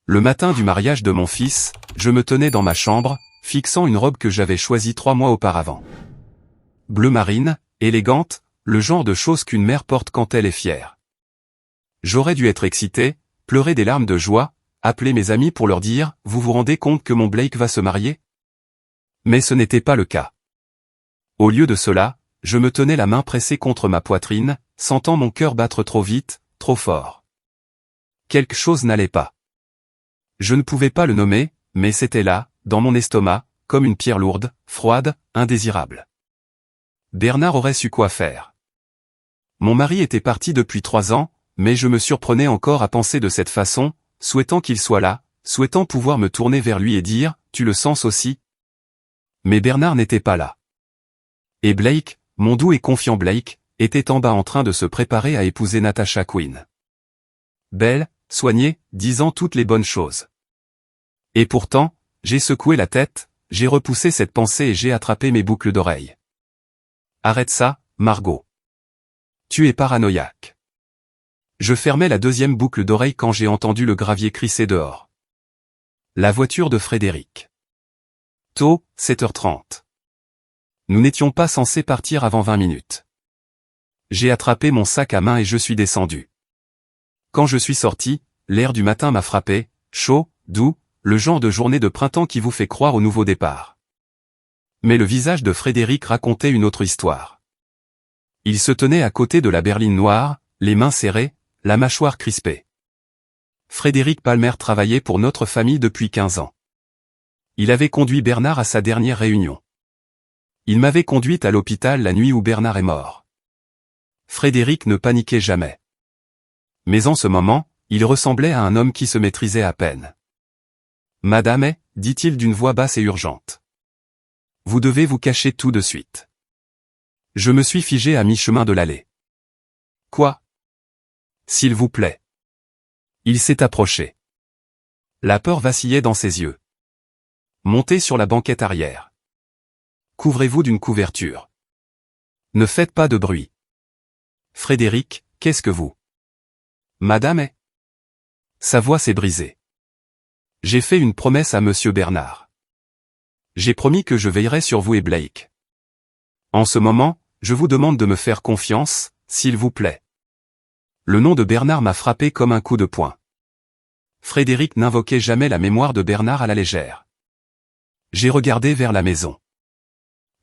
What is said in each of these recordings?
Le matin du mariage de mon fils, je me tenais dans ma chambre, fixant une robe que j'avais choisie 3 mois auparavant. Bleu marine, élégante, le genre de chose qu'une mère porte quand elle est fière. J'aurais dû être excité, pleurer des larmes de joie, appeler mes amis pour leur dire « Vous vous rendez compte que mon Blake va se marier ?» Mais ce n'était pas le cas. Au lieu de cela, je me tenais la main pressée contre ma poitrine, sentant mon cœur battre trop vite, trop fort. Quelque chose n'allait pas. Je ne pouvais pas le nommer, mais c'était là, dans mon estomac, comme une pierre lourde, froide, indésirable. Bernard aurait su quoi faire. Mon mari était parti depuis 3 ans, mais je me surprenais encore à penser de cette façon, souhaitant qu'il soit là, souhaitant pouvoir me tourner vers lui et dire « Tu le sens aussi ?» Mais Bernard n'était pas là. Et Blake, mon doux et confiant Blake, était en bas en train de se préparer à épouser Natasha Quinn. Belle, soignée, disant toutes les bonnes choses. Et pourtant, j'ai secoué la tête, j'ai repoussé cette pensée et j'ai attrapé mes boucles d'oreilles. Arrête ça, Margot. Tu es paranoïaque. Je fermais la 2e boucle d'oreille quand j'ai entendu le gravier crisser dehors. La voiture de Frédéric. Tôt, 7h30. Nous n'étions pas censés partir avant 20 minutes. J'ai attrapé mon sac à main et je suis descendu. Quand je suis sorti, l'air du matin m'a frappé, chaud, doux, le genre de journée de printemps qui vous fait croire au nouveau départ. Mais le visage de Frédéric racontait une autre histoire. Il se tenait à côté de la berline noire, les mains serrées, la mâchoire crispée. Frédéric Palmer travaillait pour notre famille depuis 15 ans. Il avait conduit Bernard à sa dernière réunion. Il m'avait conduite à l'hôpital la nuit où Bernard est mort. Frédéric ne paniquait jamais. Mais en ce moment, il ressemblait à un homme qui se maîtrisait à peine. « Madame est, dit-il d'une voix basse et urgente. Vous devez vous cacher tout de suite. » Je me suis figé à mi-chemin de l'allée. « Quoi ? S'il vous plaît. » Il s'est approché. La peur vacillait dans ses yeux. Montez sur la banquette arrière. Couvrez-vous d'une couverture. Ne faites pas de bruit. Frédéric, qu'est-ce que vous ? Madame est ? Sa voix s'est brisée. J'ai fait une promesse à Monsieur Bernard. J'ai promis que je veillerais sur vous et Blake. En ce moment, je vous demande de me faire confiance, s'il vous plaît. Le nom de Bernard m'a frappé comme un coup de poing. Frédéric n'invoquait jamais la mémoire de Bernard à la légère. J'ai regardé vers la maison.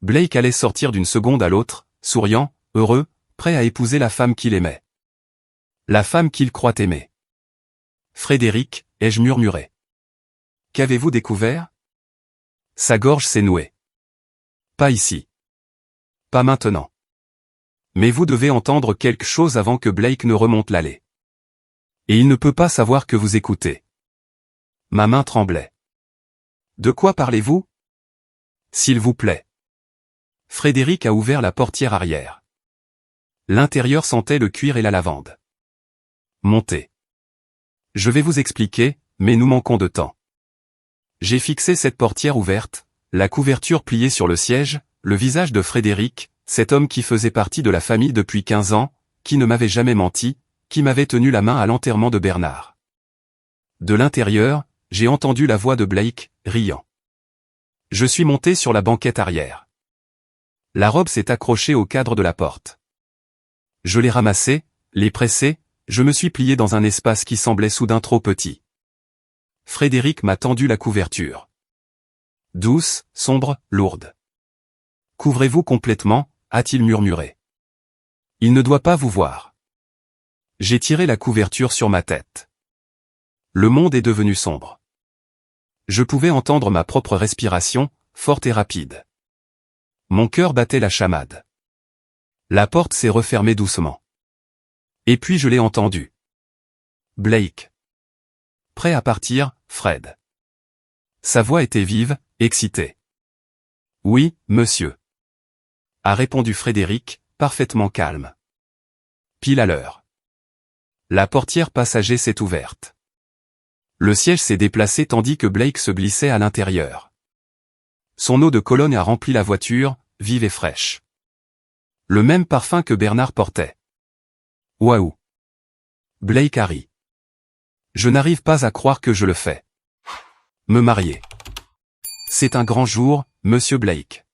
Blake allait sortir d'une seconde à l'autre, souriant, heureux, prêt à épouser la femme qu'il aimait. La femme qu'il croit aimer. Frédéric, ai-je murmuré. Qu'avez-vous découvert ? Sa gorge s'est nouée. Pas ici. Pas maintenant. Mais vous devez entendre quelque chose avant que Blake ne remonte l'allée. Et il ne peut pas savoir que vous écoutez. Ma main tremblait. De quoi parlez-vous ? S'il vous plaît. Frédéric a ouvert la portière arrière. L'intérieur sentait le cuir et la lavande. Montez. Je vais vous expliquer, mais nous manquons de temps. J'ai fixé cette portière ouverte, la couverture pliée sur le siège, le visage de Frédéric, cet homme qui faisait partie de la famille depuis 15 ans, qui ne m'avait jamais menti, qui m'avait tenu la main à l'enterrement de Bernard. De l'intérieur, j'ai entendu la voix de Blake, riant. Je suis monté sur la banquette arrière. La robe s'est accrochée au cadre de la porte. Je l'ai ramassée, l'ai pressée, je me suis plié dans un espace qui semblait soudain trop petit. Frédéric m'a tendu la couverture. Douce, sombre, lourde. Couvrez-vous complètement, a-t-il murmuré. Il ne doit pas vous voir. J'ai tiré la couverture sur ma tête. Le monde est devenu sombre. Je pouvais entendre ma propre respiration, forte et rapide. Mon cœur battait la chamade. La porte s'est refermée doucement. Et puis je l'ai entendu. Blake. Prêt à partir, Fred. Sa voix était vive, excitée. Oui, monsieur. A répondu Frédéric, parfaitement calme. Pile à l'heure. La portière passager s'est ouverte. Le siège s'est déplacé tandis que Blake se glissait à l'intérieur. Son eau de Cologne a rempli la voiture, vive et fraîche. Le même parfum que Bernard portait. Waouh. Blake a ri. Je n'arrive pas à croire que je le fais. Me marier. C'est un grand jour, monsieur Blake.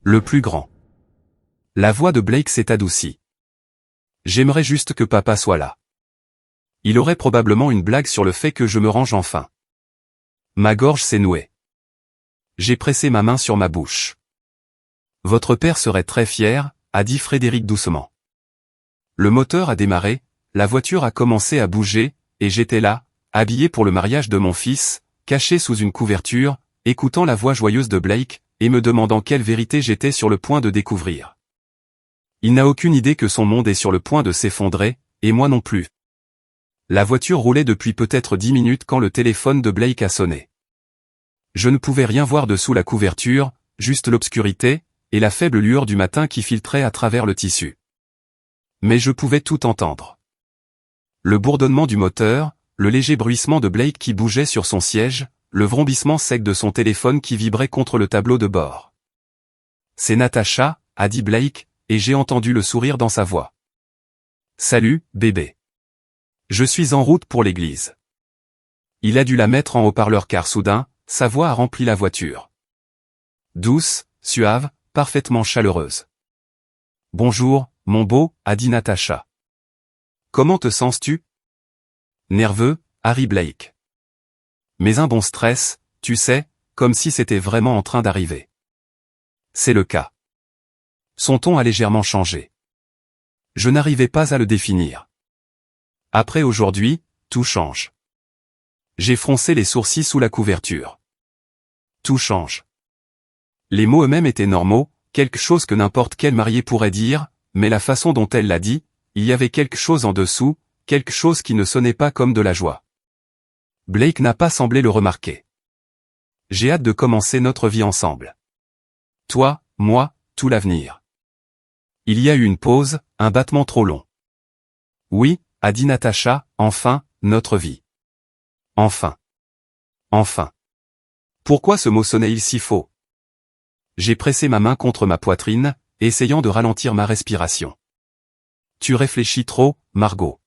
Le plus grand. La voix de Blake s'est adoucie. J'aimerais juste que papa soit là. Il aurait probablement une blague sur le fait que je me range enfin. Ma gorge s'est nouée. J'ai pressé ma main sur ma bouche. Votre père serait très fier, a dit Frédéric doucement. Le moteur a démarré, la voiture a commencé à bouger, et j'étais là, habillé pour le mariage de mon fils, caché sous une couverture, écoutant la voix joyeuse de Blake, et me demandant quelle vérité j'étais sur le point de découvrir. Il n'a aucune idée que son monde est sur le point de s'effondrer, et moi non plus. La voiture roulait depuis peut-être 10 minutes quand le téléphone de Blake a sonné. Je ne pouvais rien voir dessous la couverture, juste l'obscurité, et la faible lueur du matin qui filtrait à travers le tissu. Mais je pouvais tout entendre. Le bourdonnement du moteur, le léger bruissement de Blake qui bougeait sur son siège, le vrombissement sec de son téléphone qui vibrait contre le tableau de bord. C'est Natacha, a dit Blake, et j'ai entendu le sourire dans sa voix. Salut, bébé. Je suis en route pour l'église. Il a dû la mettre en haut-parleur car soudain, sa voix a rempli la voiture. Douce, suave, parfaitement chaleureuse. Bonjour, mon beau, a dit Natacha. Comment te sens-tu? Nerveux, Harry Blake. Mais un bon stress, tu sais, comme si c'était vraiment en train d'arriver. C'est le cas. Son ton a légèrement changé. Je n'arrivais pas à le définir. Après aujourd'hui, tout change. J'ai froncé les sourcils sous la couverture. Tout change. Les mots eux-mêmes étaient normaux, quelque chose que n'importe quel marié pourrait dire, mais la façon dont elle l'a dit, il y avait quelque chose en dessous, quelque chose qui ne sonnait pas comme de la joie. Blake n'a pas semblé le remarquer. J'ai hâte de commencer notre vie ensemble. Toi, moi, tout l'avenir. Il y a eu une pause, un battement trop long. Oui, a dit Natacha, enfin, notre vie. Enfin. Enfin. Pourquoi ce mot sonnait-il si faux? J'ai pressé ma main contre ma poitrine, essayant de ralentir ma respiration. Tu réfléchis trop, Margot.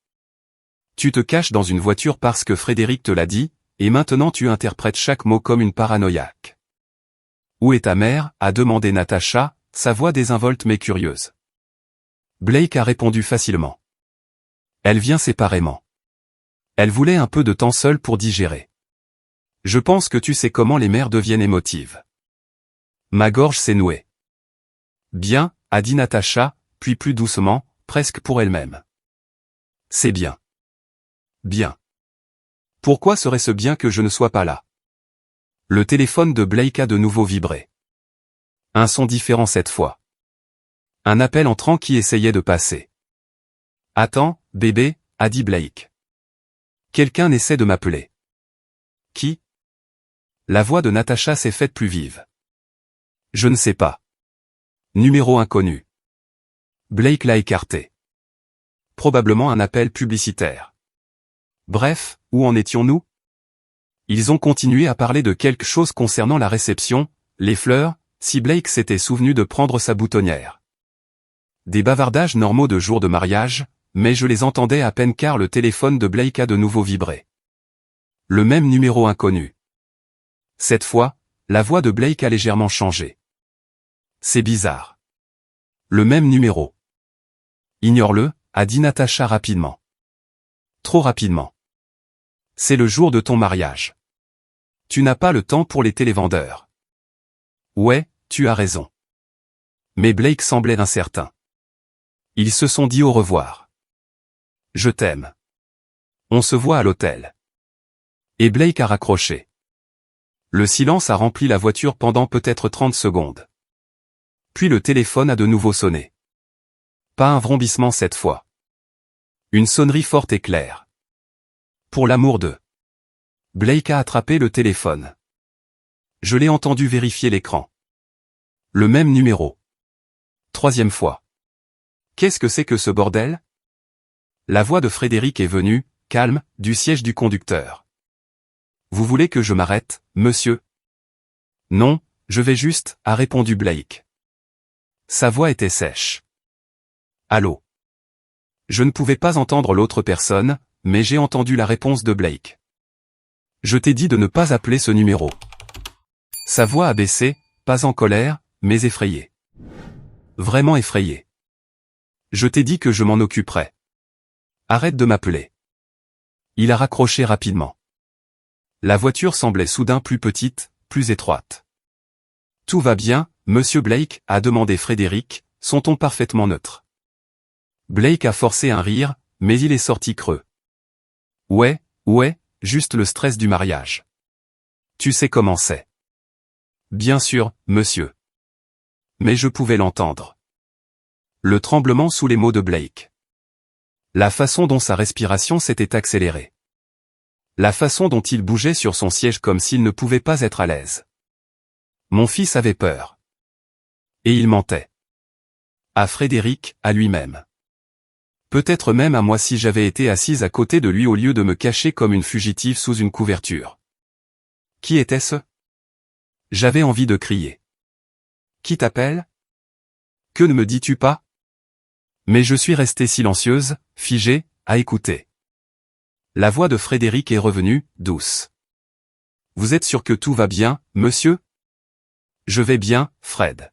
Tu te caches dans une voiture parce que Frédéric te l'a dit, et maintenant tu interprètes chaque mot comme une paranoïaque. Où est ta mère? A demandé Natacha, sa voix désinvolte mais curieuse. Blake a répondu facilement. Elle vient séparément. Elle voulait un peu de temps seule pour digérer. Je pense que tu sais comment les mères deviennent émotives. Ma gorge s'est nouée. Bien, a dit Natacha, puis plus doucement, presque pour elle-même. C'est bien. Bien. Pourquoi serait-ce bien que je ne sois pas là? Le téléphone de Blake a de nouveau vibré. Un son différent cette fois. Un appel entrant qui essayait de passer. Attends, bébé, a dit Blake. Quelqu'un essaie de m'appeler. Qui? La voix de Natacha s'est faite plus vive. Je ne sais pas. Numéro inconnu. Blake l'a écarté. Probablement un appel publicitaire. Bref, où en étions-nous? Ils ont continué à parler de quelque chose concernant la réception, les fleurs, si Blake s'était souvenu de prendre sa boutonnière. Des bavardages normaux de jour de mariage, mais je les entendais à peine car le téléphone de Blake a de nouveau vibré. Le même numéro inconnu. Cette fois, la voix de Blake a légèrement changé. C'est bizarre. Le même numéro. Ignore-le, a dit Natacha rapidement. Trop rapidement. C'est le jour de ton mariage. Tu n'as pas le temps pour les télévendeurs. Ouais, tu as raison. Mais Blake semblait incertain. Ils se sont dit au revoir. Je t'aime. On se voit à l'hôtel. Et Blake a raccroché. Le silence a rempli la voiture pendant peut-être 30 secondes. Puis le téléphone a de nouveau sonné. Pas un vrombissement cette fois. Une sonnerie forte et claire. Pour l'amour de... Blake a attrapé le téléphone. Je l'ai entendu vérifier l'écran. Le même numéro. 3e fois. Qu'est-ce que c'est que ce bordel? La voix de Frédéric est venue, calme, du siège du conducteur. Vous voulez que je m'arrête, monsieur? Non, je vais juste, a répondu Blake. Sa voix était sèche. Allô? Je ne pouvais pas entendre l'autre personne, mais j'ai entendu la réponse de Blake. Je t'ai dit de ne pas appeler ce numéro. Sa voix a baissé, pas en colère, mais effrayée. Vraiment effrayée. Je t'ai dit que je m'en occuperais. Arrête de m'appeler. Il a raccroché rapidement. La voiture semblait soudain plus petite, plus étroite. Tout va bien, monsieur Blake, a demandé Frédéric, son ton parfaitement neutre. Blake a forcé un rire, mais il est sorti creux. Ouais, juste le stress du mariage. Tu sais comment c'est. Bien sûr, monsieur. Mais je pouvais l'entendre. Le tremblement sous les mots de Blake. La façon dont sa respiration s'était accélérée. La façon dont il bougeait sur son siège comme s'il ne pouvait pas être à l'aise. Mon fils avait peur. Et il mentait. À Frédéric, à lui-même. Peut-être même à moi si j'avais été assise à côté de lui au lieu de me cacher comme une fugitive sous une couverture. Qui était-ce? J'avais envie de crier. Qui t'appelle? Que ne me dis-tu pas? Mais je suis restée silencieuse, figée, à écouter. La voix de Frédéric est revenue, douce. Vous êtes sûr que tout va bien, monsieur? Je vais bien, Fred.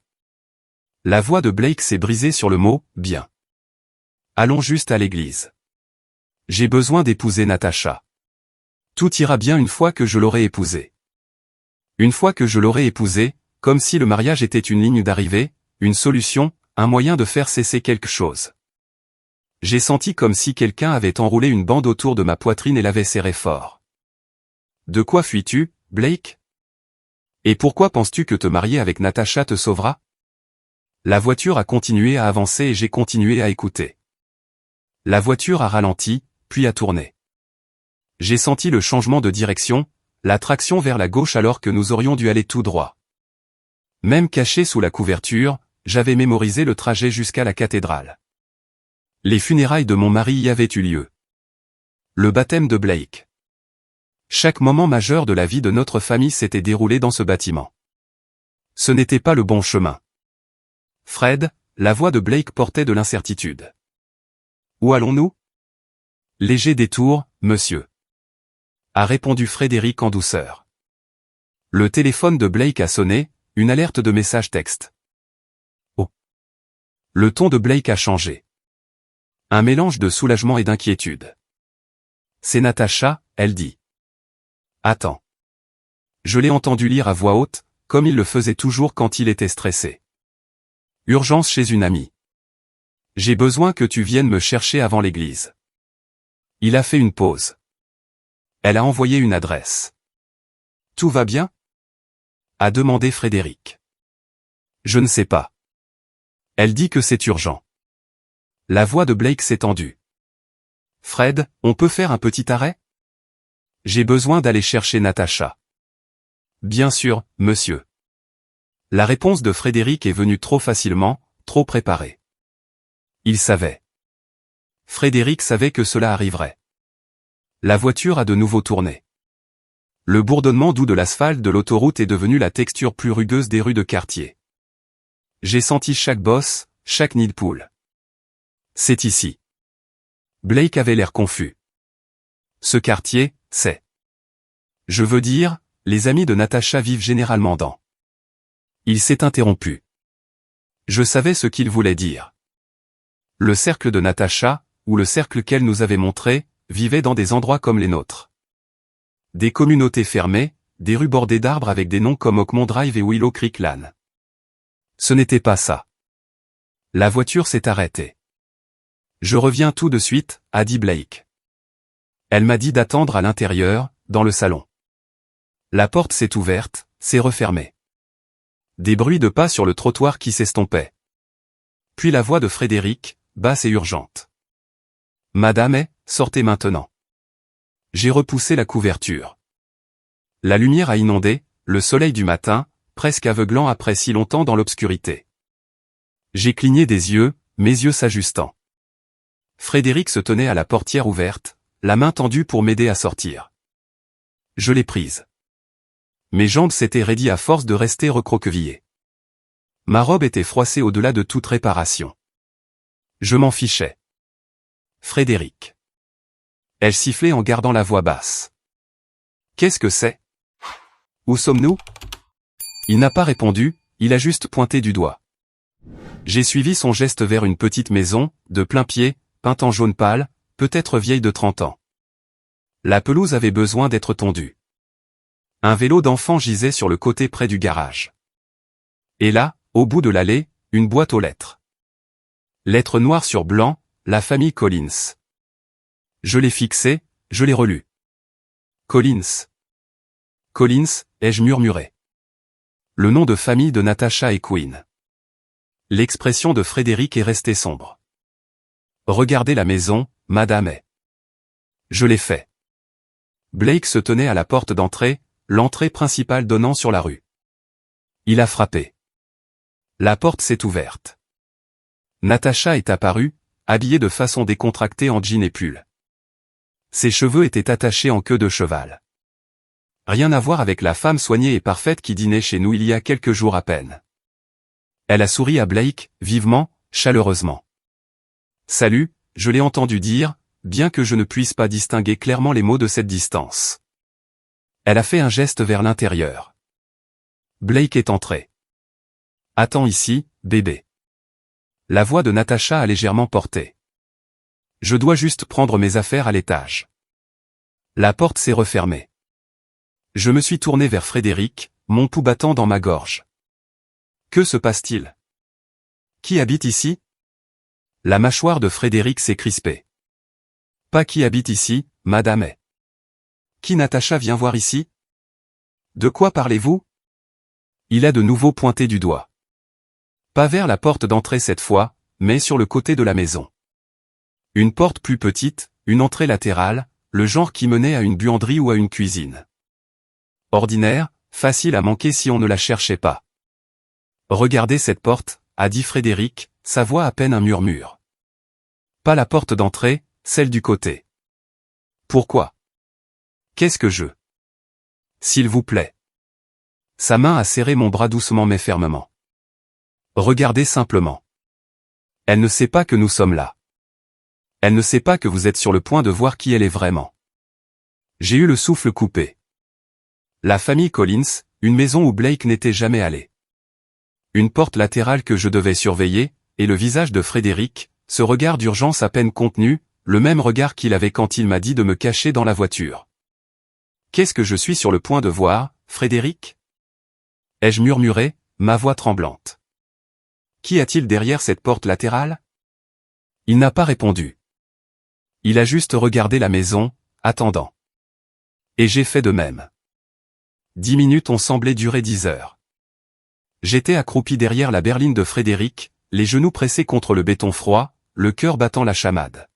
La voix de Blake s'est brisée sur le mot « bien ». Allons juste à l'église. J'ai besoin d'épouser Natacha. Tout ira bien une fois que je l'aurai épousée. Une fois que je l'aurai épousée, comme si le mariage était une ligne d'arrivée, une solution, un moyen de faire cesser quelque chose. J'ai senti comme si quelqu'un avait enroulé une bande autour de ma poitrine et l'avait serrée fort. De quoi fuis-tu, Blake? Et pourquoi penses-tu que te marier avec Natacha te sauvera? La voiture a continué à avancer et j'ai continué à écouter. La voiture a ralenti, puis a tourné. J'ai senti le changement de direction, la traction vers la gauche alors que nous aurions dû aller tout droit. Même caché sous la couverture, j'avais mémorisé le trajet jusqu'à la cathédrale. Les funérailles de mon mari y avaient eu lieu. Le baptême de Blake. Chaque moment majeur de la vie de notre famille s'était déroulé dans ce bâtiment. Ce n'était pas le bon chemin. Fred, la voix de Blake portait de l'incertitude. Où allons-nous? Léger détour, monsieur. A répondu Frédéric en douceur. Le téléphone de Blake a sonné, une alerte de message texte. Oh. Le ton de Blake a changé. Un mélange de soulagement et d'inquiétude. C'est Natacha, elle dit. Attends. Je l'ai entendu lire à voix haute, comme il le faisait toujours quand il était stressé. Urgence chez une amie. J'ai besoin que tu viennes me chercher avant l'église. Il a fait une pause. Elle a envoyé une adresse. Tout va bien? A demandé Frédéric. Je ne sais pas. Elle dit que c'est urgent. La voix de Blake s'est tendue. Fred, on peut faire un petit arrêt? J'ai besoin d'aller chercher Natacha. Bien sûr, monsieur. La réponse de Frédéric est venue trop facilement, trop préparée. Il savait. Frédéric savait que cela arriverait. La voiture a de nouveau tourné. Le bourdonnement doux de l'asphalte de l'autoroute est devenu la texture plus rugueuse des rues de quartier. J'ai senti chaque bosse, chaque nid de poule. C'est ici. Blake avait l'air confus. Ce quartier, c'est... Je veux dire, les amis de Natacha vivent généralement dans... Il s'est interrompu. Je savais ce qu'il voulait dire. Le cercle de Natacha, ou le cercle qu'elle nous avait montré, vivait dans des endroits comme les nôtres. Des communautés fermées, des rues bordées d'arbres avec des noms comme Oakmont Drive et Willow Creek Lane. Ce n'était pas ça. La voiture s'est arrêtée. Je reviens tout de suite, a dit Blake. Elle m'a dit d'attendre à l'intérieur, dans le salon. La porte s'est ouverte, s'est refermée. Des bruits de pas sur le trottoir qui s'estompaient. Puis la voix de Frédéric, basse et urgente. Madame, sortez maintenant. J'ai repoussé la couverture. La lumière a inondé, le soleil du matin, presque aveuglant après si longtemps dans l'obscurité. J'ai cligné des yeux, mes yeux s'ajustant. Frédéric se tenait à la portière ouverte, la main tendue pour m'aider à sortir. Je l'ai prise. Mes jambes s'étaient raidies à force de rester recroquevillées. Ma robe était froissée au-delà de toute réparation. Je m'en fichais. Frédéric. Elle sifflait en gardant la voix basse. Qu'est-ce que c'est? Où sommes-nous? Il n'a pas répondu, il a juste pointé du doigt. J'ai suivi son geste vers une petite maison, de plein pied, peinte en jaune pâle, peut-être vieille de 30 ans. La pelouse avait besoin d'être tondue. Un vélo d'enfant gisait sur le côté près du garage. Et là, au bout de l'allée, une boîte aux lettres. Lettres noires sur blanc, la famille Collins. Je l'ai fixée, je l'ai relue. Collins. Collins, ai-je murmuré. Le nom de famille de Natasha et Quinn. L'expression de Frédéric est restée sombre. Regardez la maison, madame est. Je l'ai fait. Blake se tenait à la porte d'entrée, l'entrée principale donnant sur la rue. Il a frappé. La porte s'est ouverte. Natasha est apparue, habillée de façon décontractée en jean et pull. Ses cheveux étaient attachés en queue de cheval. Rien à voir avec la femme soignée et parfaite qui dînait chez nous il y a quelques jours à peine. Elle a souri à Blake, vivement, chaleureusement. « Salut », je l'ai entendu dire, bien que je ne puisse pas distinguer clairement les mots de cette distance. Elle a fait un geste vers l'intérieur. Blake est entré. « Attends ici, bébé. » La voix de Natasha a légèrement porté. « Je dois juste prendre mes affaires à l'étage. » La porte s'est refermée. Je me suis tourné vers Frédéric, mon pouls battant dans ma gorge. Que se passe-t-il? Qui habite ici? La mâchoire de Frédéric s'est crispée. Pas qui habite ici, madame est. Qui Natasha vient voir ici? De quoi parlez-vous? Il a de nouveau pointé du doigt. Pas vers la porte d'entrée cette fois, mais sur le côté de la maison. Une porte plus petite, une entrée latérale, le genre qui menait à une buanderie ou à une cuisine. Ordinaire, facile à manquer si on ne la cherchait pas. Regardez cette porte, a dit Frédéric, sa voix à peine un murmure. Pas la porte d'entrée, celle du côté. Pourquoi? Qu'est-ce que je? S'il vous plaît. Sa main a serré mon bras doucement mais fermement. Regardez simplement. Elle ne sait pas que nous sommes là. Elle ne sait pas que vous êtes sur le point de voir qui elle est vraiment. J'ai eu le souffle coupé. La famille Collins, une maison où Blake n'était jamais allé. Une porte latérale que je devais surveiller, et le visage de Frédéric, ce regard d'urgence à peine contenu, le même regard qu'il avait quand il m'a dit de me cacher dans la voiture. Qu'est-ce que je suis sur le point de voir, Frédéric? Ai-je murmuré, ma voix tremblante. Qui a-t-il derrière cette porte latérale? Il n'a pas répondu. Il a juste regardé la maison, attendant. Et j'ai fait de même. 10 minutes ont semblé durer 10 heures. J'étais accroupi derrière la berline de Frédéric, les genoux pressés contre le béton froid, le cœur battant la chamade.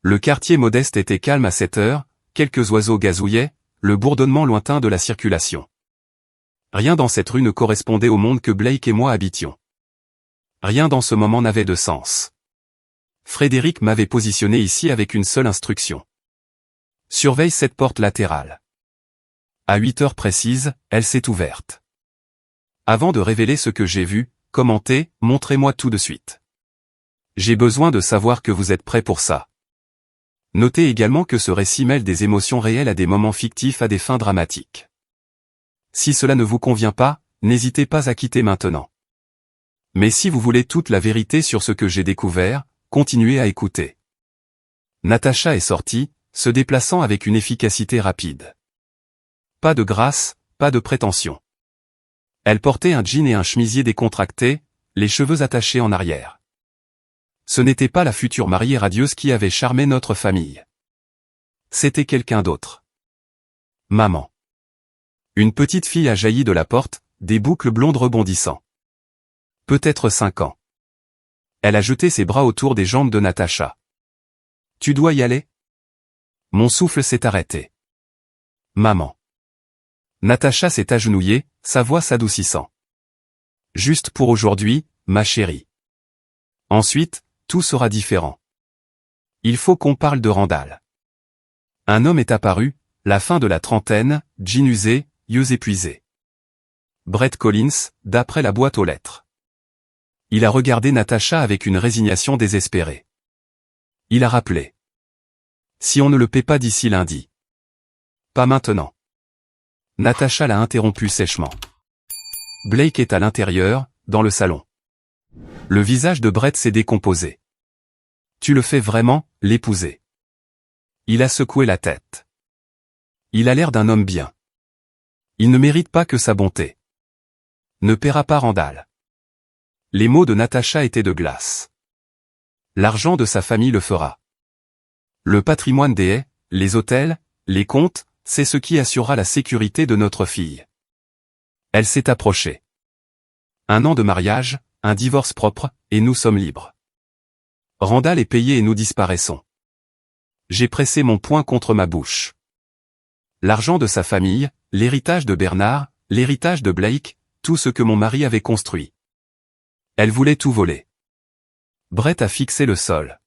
Le quartier modeste était calme à cette heure, quelques oiseaux gazouillaient, le bourdonnement lointain de la circulation. Rien dans cette rue ne correspondait au monde que Blake et moi habitions. Rien dans ce moment n'avait de sens. Frédéric m'avait positionné ici avec une seule instruction. Surveille cette porte latérale. À 8 heures précises, elle s'est ouverte. Avant de révéler ce que j'ai vu, commentez, montrez-moi tout de suite. J'ai besoin de savoir que vous êtes prêts pour ça. Notez également que ce récit mêle des émotions réelles à des moments fictifs à des fins dramatiques. Si cela ne vous convient pas, n'hésitez pas à quitter maintenant. Mais si vous voulez toute la vérité sur ce que j'ai découvert, continuez à écouter. Natasha est sortie, se déplaçant avec une efficacité rapide. Pas de grâce, pas de prétention. Elle portait un jean et un chemisier décontractés, les cheveux attachés en arrière. Ce n'était pas la future mariée radieuse qui avait charmé notre famille. C'était quelqu'un d'autre. Maman. Une petite fille a jailli de la porte, des boucles blondes rebondissant. Peut-être 5 ans. Elle a jeté ses bras autour des jambes de Natasha. Tu dois y aller? Mon souffle s'est arrêté. Maman. Natasha s'est agenouillée, sa voix s'adoucissant. Juste pour aujourd'hui, ma chérie. Ensuite, tout sera différent. Il faut qu'on parle de Randall. Un homme est apparu, la fin de la trentaine, jean usé, yeux épuisés. Brett Collins, d'après la boîte aux lettres. Il a regardé Natasha avec une résignation désespérée. Il a rappelé. Si on ne le paie pas d'ici lundi. Pas maintenant. Natacha l'a interrompu sèchement. Blake est à l'intérieur, dans le salon. Le visage de Brett s'est décomposé. Tu le fais vraiment, l'épouser? Il a secoué la tête. Il a l'air d'un homme bien. Il ne mérite pas que sa bonté ne paiera pas Randall. Les mots de Natacha étaient de glace. L'argent de sa famille le fera. Le patrimoine des haies, les hôtels, les comptes, c'est ce qui assurera la sécurité de notre fille. Elle s'est approchée. 1 an de mariage, un divorce propre, et nous sommes libres. Randall est payé et nous disparaissons. J'ai pressé mon poing contre ma bouche. L'argent de sa famille, l'héritage de Bernard, l'héritage de Blake, tout ce que mon mari avait construit. Elle voulait tout voler. Brett a fixé le sol.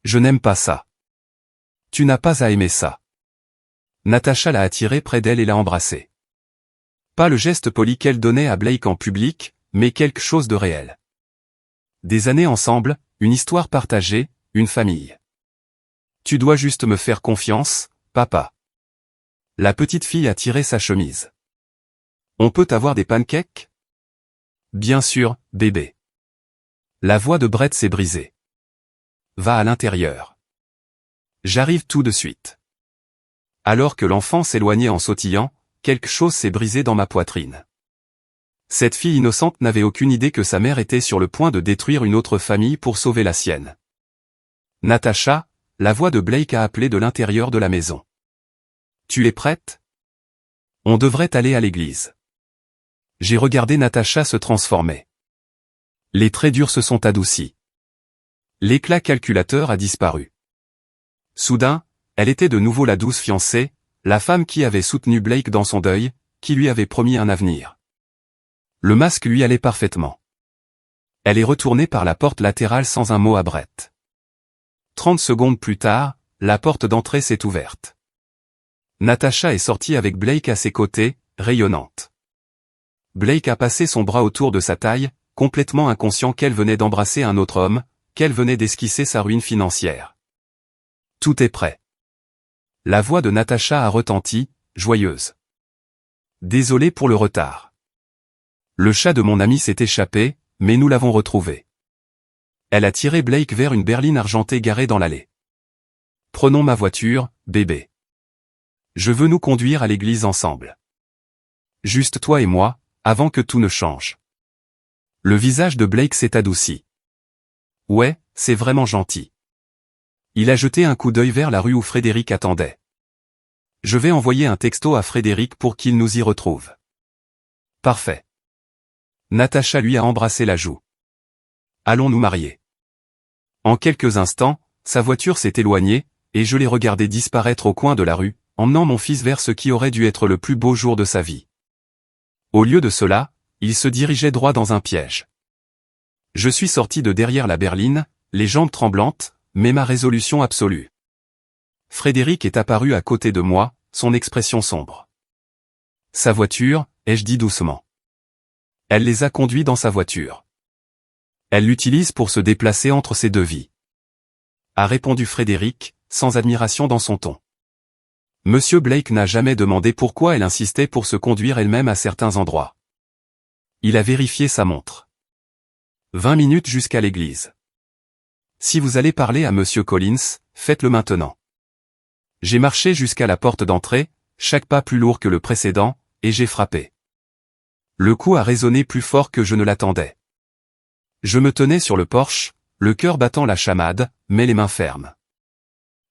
Je n'aime pas ça. Tu n'as pas à aimer ça. Natacha l'a attiré près d'elle et l'a embrassé. Pas le geste poli qu'elle donnait à Blake en public, mais quelque chose de réel. Des années ensemble, une histoire partagée, une famille. Tu dois juste me faire confiance, papa. La petite fille a tiré sa chemise. On peut avoir des pancakes? Bien sûr, bébé. La voix de Brett s'est brisée. Va à l'intérieur. J'arrive tout de suite. Alors que l'enfant s'éloignait en sautillant, quelque chose s'est brisé dans ma poitrine. Cette fille innocente n'avait aucune idée que sa mère était sur le point de détruire une autre famille pour sauver la sienne. Natacha, la voix de Blake a appelé de l'intérieur de la maison. Tu es prête? On devrait aller à l'église. J'ai regardé Natacha se transformer. Les traits durs se sont adoucis. L'éclat calculateur a disparu. Soudain, elle était de nouveau la douce fiancée, la femme qui avait soutenu Blake dans son deuil, qui lui avait promis un avenir. Le masque lui allait parfaitement. Elle est retournée par la porte latérale sans un mot à Brett. 30 secondes plus tard, la porte d'entrée s'est ouverte. Natacha est sortie avec Blake à ses côtés, rayonnante. Blake a passé son bras autour de sa taille, complètement inconscient qu'elle venait d'embrasser un autre homme, qu'elle venait d'esquisser sa ruine financière. Tout est prêt. La voix de Natacha a retenti, joyeuse. Désolé pour le retard. Le chat de mon ami s'est échappé, mais nous l'avons retrouvé. Elle a tiré Blake vers une berline argentée garée dans l'allée. Prenons ma voiture, bébé. Je veux nous conduire à l'église ensemble. Juste toi et moi, avant que tout ne change. Le visage de Blake s'est adouci. Ouais, c'est vraiment gentil. Il a jeté un coup d'œil vers la rue où Frédéric attendait. Je vais envoyer un texto à Frédéric pour qu'il nous y retrouve. Parfait. Natacha lui a embrassé la joue. Allons nous marier. En quelques instants, sa voiture s'est éloignée, et je l'ai regardé disparaître au coin de la rue, emmenant mon fils vers ce qui aurait dû être le plus beau jour de sa vie. Au lieu de cela, il se dirigeait droit dans un piège. Je suis sorti de derrière la berline, les jambes tremblantes, mais ma résolution absolue. Frédéric est apparu à côté de moi, son expression sombre. Sa voiture, ai-je dit doucement. Elle les a conduits dans sa voiture. Elle l'utilise pour se déplacer entre ces deux vies. A répondu Frédéric, sans admiration dans son ton. Monsieur Blake n'a jamais demandé pourquoi elle insistait pour se conduire elle-même à certains endroits. Il a vérifié sa montre. 20 minutes jusqu'à l'église. Si vous allez parler à Monsieur Collins, faites-le maintenant. J'ai marché jusqu'à la porte d'entrée, chaque pas plus lourd que le précédent, et j'ai frappé. Le coup a résonné plus fort que je ne l'attendais. Je me tenais sur le porche, le cœur battant la chamade, mais les mains fermes.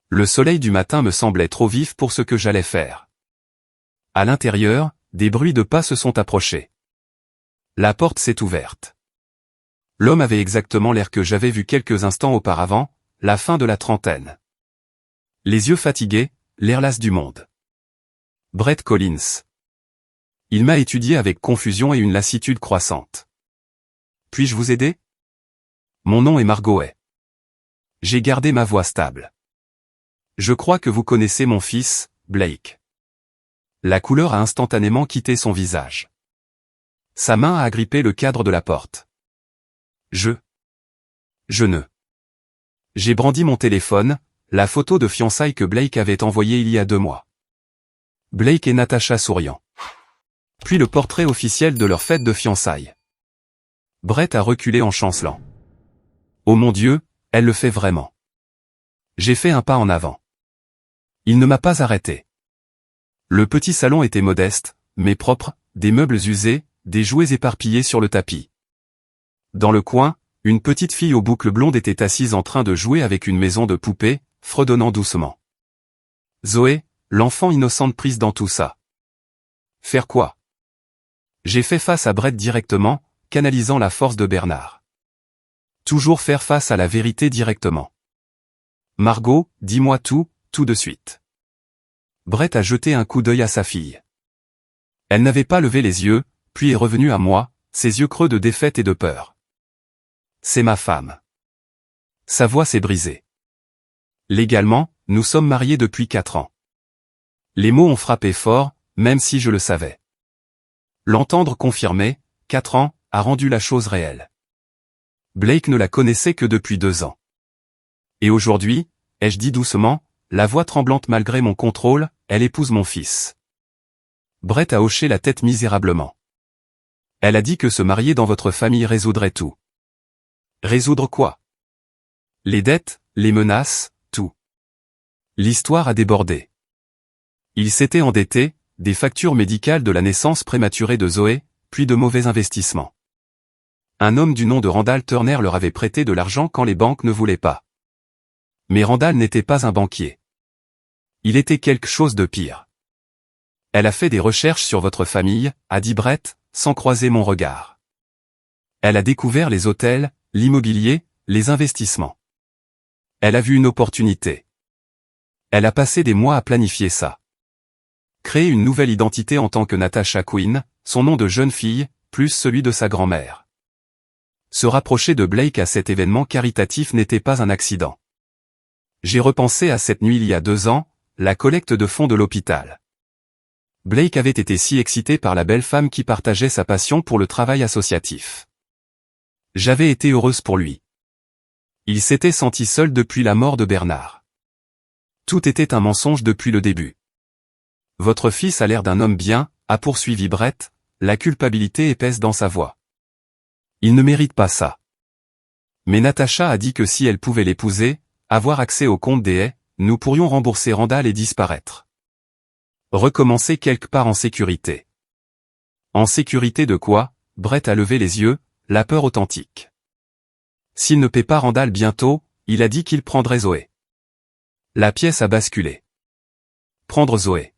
Le soleil du matin me semblait trop vif pour ce que j'allais faire. À l'intérieur, des bruits de pas se sont approchés. La porte s'est ouverte. L'homme avait exactement l'air que j'avais vu quelques instants auparavant, la fin de la trentaine. Les yeux fatigués, l'air las du monde. Brett Collins. Il m'a étudié avec confusion et une lassitude croissante. Puis-je vous aider? Mon nom est Margoet. J'ai gardé ma voix stable. Je crois que vous connaissez mon fils, Blake. La couleur a instantanément quitté son visage. Sa main a agrippé le cadre de la porte. Je ne. J'ai brandi mon téléphone, la photo de fiançailles que Blake avait envoyée il y a 2 mois. Blake et Natasha souriant. Puis le portrait officiel de leur fête de fiançailles. Brett a reculé en chancelant. Oh mon Dieu, elle le fait vraiment. J'ai fait un pas en avant. Il ne m'a pas arrêté. Le petit salon était modeste, mais propre, des meubles usés, des jouets éparpillés sur le tapis. Dans le coin, une petite fille aux boucles blondes était assise en train de jouer avec une maison de poupées, fredonnant doucement. Zoé, l'enfant innocente prise dans tout ça. Faire quoi? J'ai fait face à Brett directement, canalisant la force de Bernard. Toujours faire face à la vérité directement. Margot, dis-moi tout de suite. Brett a jeté un coup d'œil à sa fille. Elle n'avait pas levé les yeux, puis est revenue à moi, ses yeux creux de défaite et de peur. C'est ma femme. Sa voix s'est brisée. Légalement, nous sommes mariés depuis 4 ans. Les mots ont frappé fort, même si je le savais. L'entendre confirmer, 4 ans, a rendu la chose réelle. Blake ne la connaissait que depuis 2 ans. Et aujourd'hui, ai-je dit doucement, la voix tremblante malgré mon contrôle, elle épouse mon fils. Brett a hoché la tête misérablement. Elle a dit que se marier dans votre famille résoudrait tout. Résoudre quoi? Les dettes, les menaces, tout. L'histoire a débordé. Il s'était endetté, des factures médicales de la naissance prématurée de Zoé, puis de mauvais investissements. Un homme du nom de Randall Turner leur avait prêté de l'argent quand les banques ne voulaient pas. Mais Randall n'était pas un banquier. Il était quelque chose de pire. Elle a fait des recherches sur votre famille, a dit Brett, sans croiser mon regard. Elle a découvert les hôtels, l'immobilier, les investissements. Elle a vu une opportunité. Elle a passé des mois à planifier ça. Créer une nouvelle identité en tant que Natasha Quinn, son nom de jeune fille, plus celui de sa grand-mère. Se rapprocher de Blake à cet événement caritatif n'était pas un accident. J'ai repensé à cette nuit il y a 2 ans, la collecte de fonds de l'hôpital. Blake avait été si excité par la belle femme qui partageait sa passion pour le travail associatif. J'avais été heureuse pour lui. Il s'était senti seul depuis la mort de Bernard. Tout était un mensonge depuis le début. Votre fils a l'air d'un homme bien, a poursuivi Brett, la culpabilité épaisse dans sa voix. Il ne mérite pas ça. Mais Natasha a dit que si elle pouvait l'épouser, avoir accès au compte des haies, nous pourrions rembourser Randall et disparaître. Recommencer quelque part en sécurité. En sécurité de quoi? Brett a levé les yeux, la peur authentique. S'il ne paie pas Randall bientôt, il a dit qu'il prendrait Zoé. La pièce a basculé. Prendre Zoé.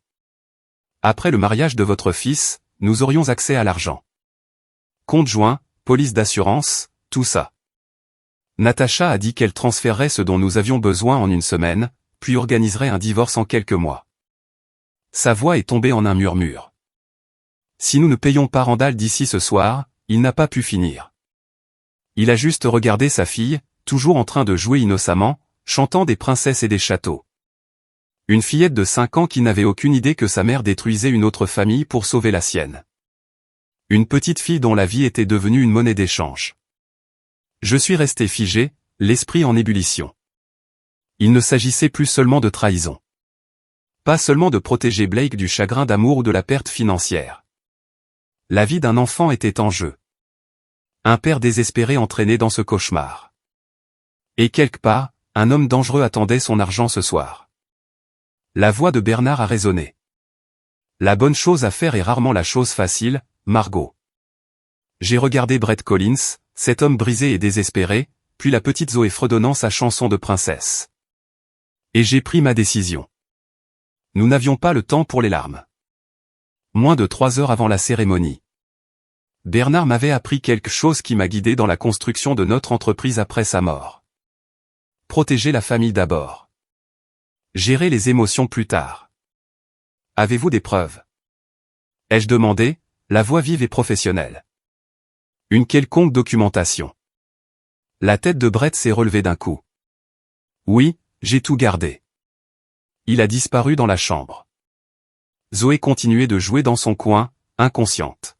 Après le mariage de votre fils, nous aurions accès à l'argent. Compte joint, police d'assurance, tout ça. Natasha a dit qu'elle transférerait ce dont nous avions besoin en 1 semaine, puis organiserait un divorce en quelques mois. Sa voix est tombée en un murmure. Si nous ne payons pas Randall d'ici ce soir, il n'a pas pu finir. Il a juste regardé sa fille, toujours en train de jouer innocemment, chantant des princesses et des châteaux. Une fillette de 5 ans qui n'avait aucune idée que sa mère détruisait une autre famille pour sauver la sienne. Une petite fille dont la vie était devenue une monnaie d'échange. Je suis resté figé, l'esprit en ébullition. Il ne s'agissait plus seulement de trahison. Pas seulement de protéger Blake du chagrin d'amour ou de la perte financière. La vie d'un enfant était en jeu. Un père désespéré entraîné dans ce cauchemar. Et quelque part, un homme dangereux attendait son argent ce soir. La voix de Bernard a résonné. La bonne chose à faire est rarement la chose facile, Margot. J'ai regardé Brett Collins, cet homme brisé et désespéré, puis la petite Zoé fredonnant sa chanson de princesse. Et j'ai pris ma décision. Nous n'avions pas le temps pour les larmes. Moins de 3 heures avant la cérémonie. Bernard m'avait appris quelque chose qui m'a guidé dans la construction de notre entreprise après sa mort. Protéger la famille d'abord. Gérer les émotions plus tard. Avez-vous des preuves? Ai-je demandé, la voix vive et professionnelle. Une quelconque documentation. La tête de Brett s'est relevée d'un coup. Oui, j'ai tout gardé. Il a disparu dans la chambre. Zoé continuait de jouer dans son coin, inconsciente.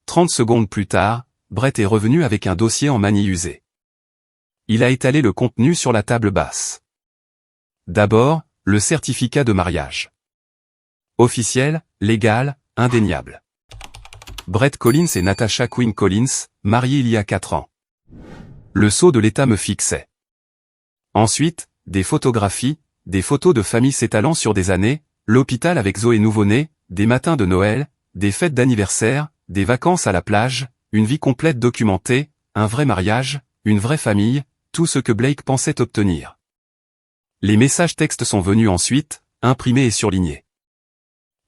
30 secondes plus tard, Brett est revenu avec un dossier en manille usée. Il a étalé le contenu sur la table basse. D'abord, le certificat de mariage. Officiel, légal, indéniable. Brett Collins et Natasha Quinn Collins, mariés il y a 4 ans. Le sceau de l'État me fixait. Ensuite, des photographies, des photos de famille s'étalant sur des années, l'hôpital avec Zoé nouveau-né, des matins de Noël, des fêtes d'anniversaire, des vacances à la plage, une vie complète documentée, un vrai mariage, une vraie famille, tout ce que Blake pensait obtenir. Les messages textes sont venus ensuite, imprimés et surlignés.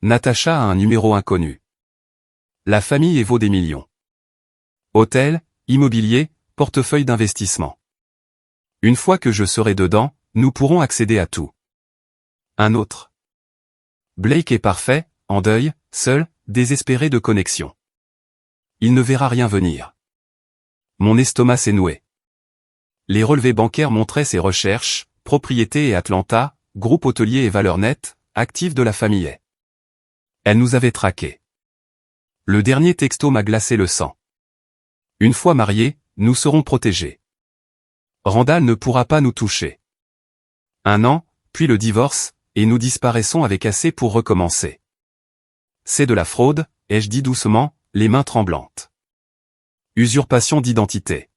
Natasha a un numéro inconnu. La famille vaut des millions. Hôtel, immobilier, portefeuille d'investissement. Une fois que je serai dedans, nous pourrons accéder à tout. Un autre. Blake est parfait, en deuil, seul, désespéré de connexion. Il ne verra rien venir. Mon estomac s'est noué. Les relevés bancaires montraient ses recherches, propriété et Atlanta, groupe hôtelier et valeurs nettes, actifs de la famille. Elle nous avait traqués. Le dernier texto m'a glacé le sang. Une fois mariés, nous serons protégés. Randall ne pourra pas nous toucher. 1 an, puis le divorce, et nous disparaissons avec assez pour recommencer. C'est de la fraude, ai-je dit doucement, les mains tremblantes. Usurpation d'identité.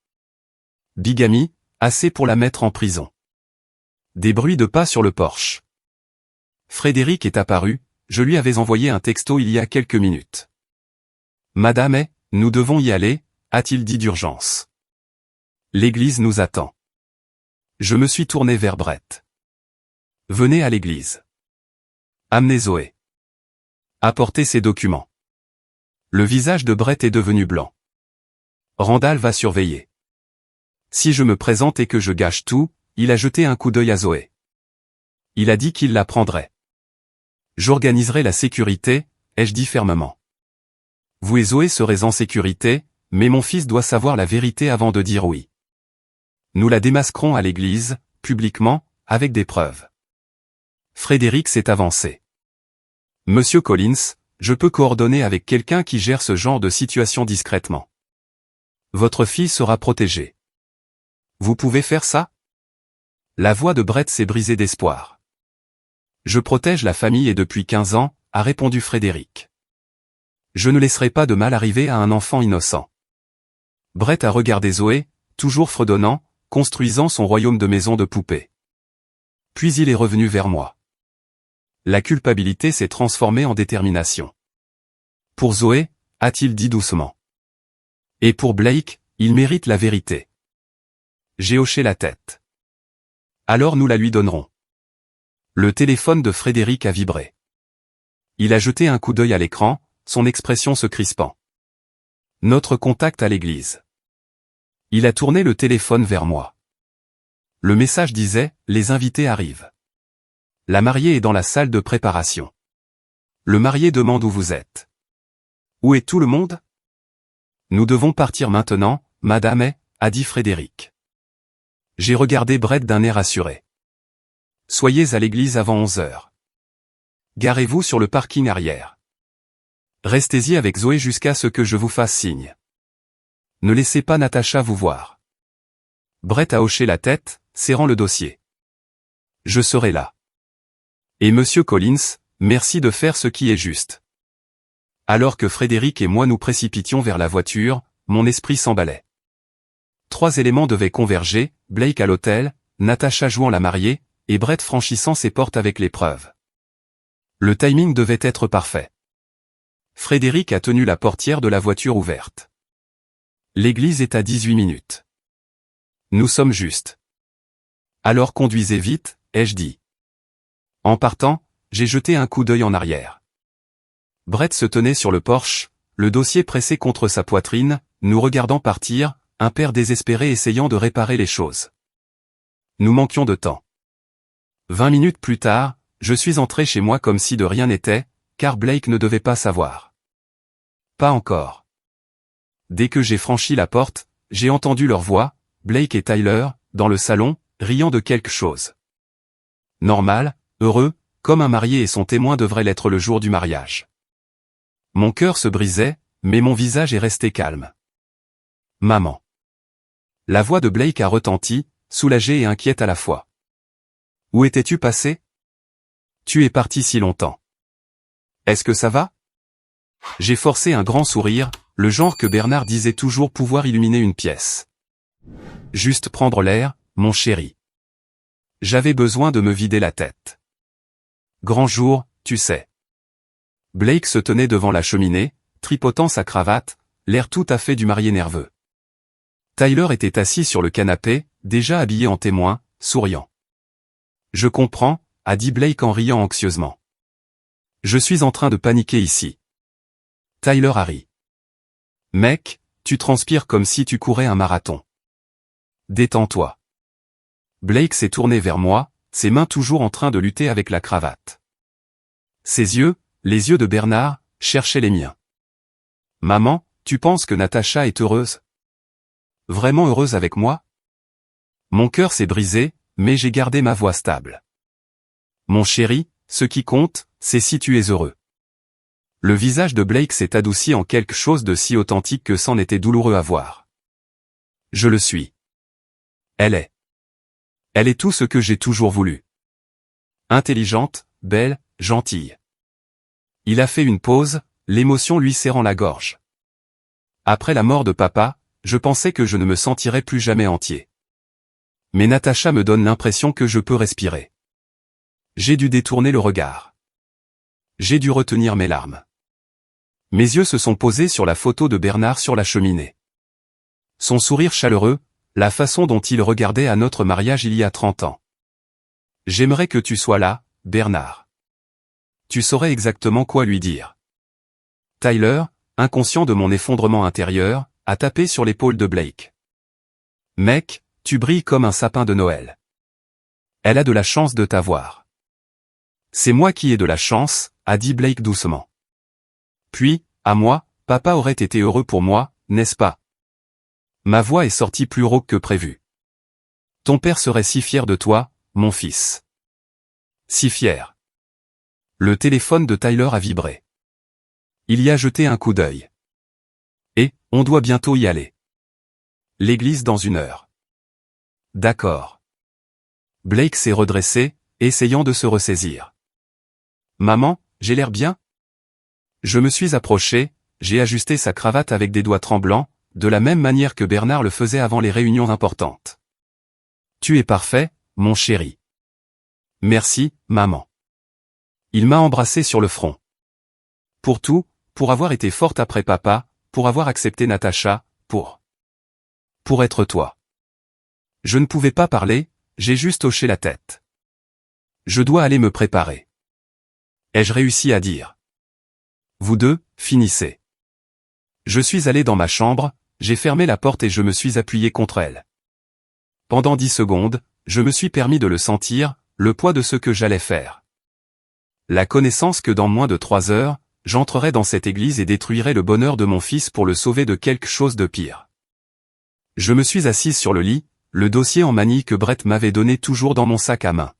Bigamie, assez pour la mettre en prison. Des bruits de pas sur le porche. Frédéric est apparu, je lui avais envoyé un texto il y a quelques minutes. Madame nous devons y aller, a-t-il dit d'urgence. L'église nous attend. Je me suis tourné vers Brett. Venez à l'église. Amenez Zoé. Apportez ses documents. Le visage de Brett est devenu blanc. Randall va surveiller. Si je me présente et que je gâche tout, il a jeté un coup d'œil à Zoé. Il a dit qu'il la prendrait. J'organiserai la sécurité, ai-je dit fermement. Vous et Zoé serez en sécurité, mais mon fils doit savoir la vérité avant de dire oui. Nous la démasquerons à l'église, publiquement, avec des preuves. Frédéric s'est avancé. Monsieur Collins, je peux coordonner avec quelqu'un qui gère ce genre de situation discrètement. Votre fille sera protégée. Vous pouvez faire ça? La voix de Brett s'est brisée d'espoir. Je protège la famille et depuis 15 ans, a répondu Frédéric. Je ne laisserai pas de mal arriver à un enfant innocent. Brett a regardé Zoé, toujours fredonnant, construisant son royaume de maisons de poupées. Puis il est revenu vers moi. La culpabilité s'est transformée en détermination. Pour Zoé, a-t-il dit doucement. Et pour Blake, il mérite la vérité. J'ai hoché la tête. Alors nous la lui donnerons. Le téléphone de Frédéric a vibré. Il a jeté un coup d'œil à l'écran, son expression se crispant. Notre contact à l'église. Il a tourné le téléphone vers moi. Le message disait, les invités arrivent. La mariée est dans la salle de préparation. Le marié demande où vous êtes. Où est tout le monde? Nous devons partir maintenant, madame, a dit Frédéric. J'ai regardé Brett d'un air assuré. Soyez à l'église avant 11 heures. Garez-vous sur le parking arrière. Restez-y avec Zoé jusqu'à ce que je vous fasse signe. Ne laissez pas Natasha vous voir. Brett a hoché la tête, serrant le dossier. Je serai là. Et Monsieur Collins, merci de faire ce qui est juste. Alors que Frédéric et moi nous précipitions vers la voiture, mon esprit s'emballait. 3 éléments devaient converger, Blake à l'hôtel, Natasha jouant la mariée, et Brett franchissant ses portes avec l'épreuve. Le timing devait être parfait. Frédéric a tenu la portière de la voiture ouverte. L'église est à 18 minutes. Nous sommes justes. Alors conduisez vite, ai-je dit. En partant, j'ai jeté un coup d'œil en arrière. Brett se tenait sur le porche, le dossier pressé contre sa poitrine, nous regardant partir, un père désespéré essayant de réparer les choses. Nous manquions de temps. 20 minutes plus tard, je suis entré chez moi comme si de rien n'était, car Blake ne devait pas savoir. Pas encore. Dès que j'ai franchi la porte, j'ai entendu leur voix, Blake et Tyler, dans le salon, riant de quelque chose. Normal, heureux, comme un marié et son témoin devrait l'être le jour du mariage. Mon cœur se brisait, mais mon visage est resté calme. Maman. La voix de Blake a retenti, soulagée et inquiète à la fois. Où étais-tu passé? Tu es parti si longtemps. Est-ce que ça va? J'ai forcé un grand sourire, le genre que Bernard disait toujours pouvoir illuminer une pièce. Juste prendre l'air, mon chéri. J'avais besoin de me vider la tête. Grand jour, tu sais. Blake se tenait devant la cheminée, tripotant sa cravate, l'air tout à fait du marié nerveux. Tyler était assis sur le canapé, déjà habillé en témoin, souriant. Je comprends, a dit Blake en riant anxieusement. Je suis en train de paniquer ici. Tyler a ri. Mec, tu transpires comme si tu courais un marathon. Détends-toi. Blake s'est tourné vers moi, ses mains toujours en train de lutter avec la cravate. Ses yeux, les yeux de Bernard, cherchaient les miens. Maman, tu penses que Natacha est heureuse? Vraiment heureuse avec moi? Mon cœur s'est brisé, mais j'ai gardé ma voix stable. Mon chéri, ce qui compte, c'est si tu es heureux. Le visage de Blake s'est adouci en quelque chose de si authentique que c'en était douloureux à voir. Je le suis. Elle est. Elle est tout ce que j'ai toujours voulu. Intelligente, belle, gentille. Il a fait une pause, l'émotion lui serrant la gorge. Après la mort de papa, je pensais que je ne me sentirais plus jamais entier. Mais Natacha me donne l'impression que je peux respirer. J'ai dû détourner le regard. J'ai dû retenir mes larmes. Mes yeux se sont posés sur la photo de Bernard sur la cheminée. Son sourire chaleureux, la façon dont il regardait à notre mariage il y a 30 ans. J'aimerais que tu sois là, Bernard. Tu saurais exactement quoi lui dire. Tyler, inconscient de mon effondrement intérieur, a tapé sur l'épaule de Blake. Mec, tu brilles comme un sapin de Noël. Elle a de la chance de t'avoir. C'est moi qui ai de la chance, a dit Blake doucement. Puis, à moi, papa aurait été heureux pour moi, n'est-ce pas? Ma voix est sortie plus rauque que prévu. Ton père serait si fier de toi, mon fils. Si fier. Le téléphone de Tyler a vibré. Il y a jeté un coup d'œil. Et, on doit bientôt y aller. L'église dans 1 heure. D'accord. Blake s'est redressé, essayant de se ressaisir. Maman, j'ai l'air bien? Je me suis approché, j'ai ajusté sa cravate avec des doigts tremblants, de la même manière que Bernard le faisait avant les réunions importantes. Tu es parfait, mon chéri. Merci, maman. Il m'a embrassé sur le front. Pour tout, pour avoir été forte après papa, pour avoir accepté Natacha, pour être toi. Je ne pouvais pas parler, j'ai juste hoché la tête. Je dois aller me préparer. Ai-je réussi à dire? Vous deux, finissez. Je suis allé dans ma chambre, j'ai fermé la porte et je me suis appuyé contre elle. Pendant 10 secondes, je me suis permis de le sentir, le poids de ce que j'allais faire. La connaissance que dans moins de 3 heures, j'entrerais dans cette église et détruirais le bonheur de mon fils pour le sauver de quelque chose de pire. Je me suis assise sur le lit, le dossier en manille que Brett m'avait donné toujours dans mon sac à main.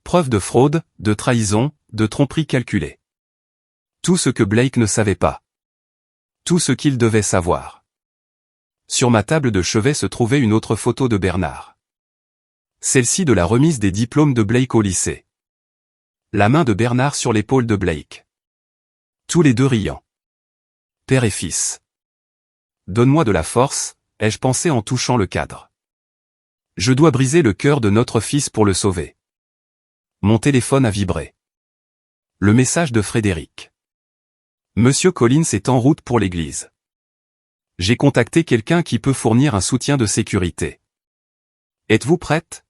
Preuve de fraude, de trahison, de tromperie calculée. Tout ce que Blake ne savait pas. Tout ce qu'il devait savoir. Sur ma table de chevet se trouvait une autre photo de Bernard. Celle-ci de la remise des diplômes de Blake au lycée. La main de Bernard sur l'épaule de Blake. Tous les deux riant. Père et fils. Donne-moi de la force, ai-je pensé en touchant le cadre. Je dois briser le cœur de notre fils pour le sauver. Mon téléphone a vibré. Le message de Frédéric. Monsieur Collins est en route pour l'église. J'ai contacté quelqu'un qui peut fournir un soutien de sécurité. Êtes-vous prête?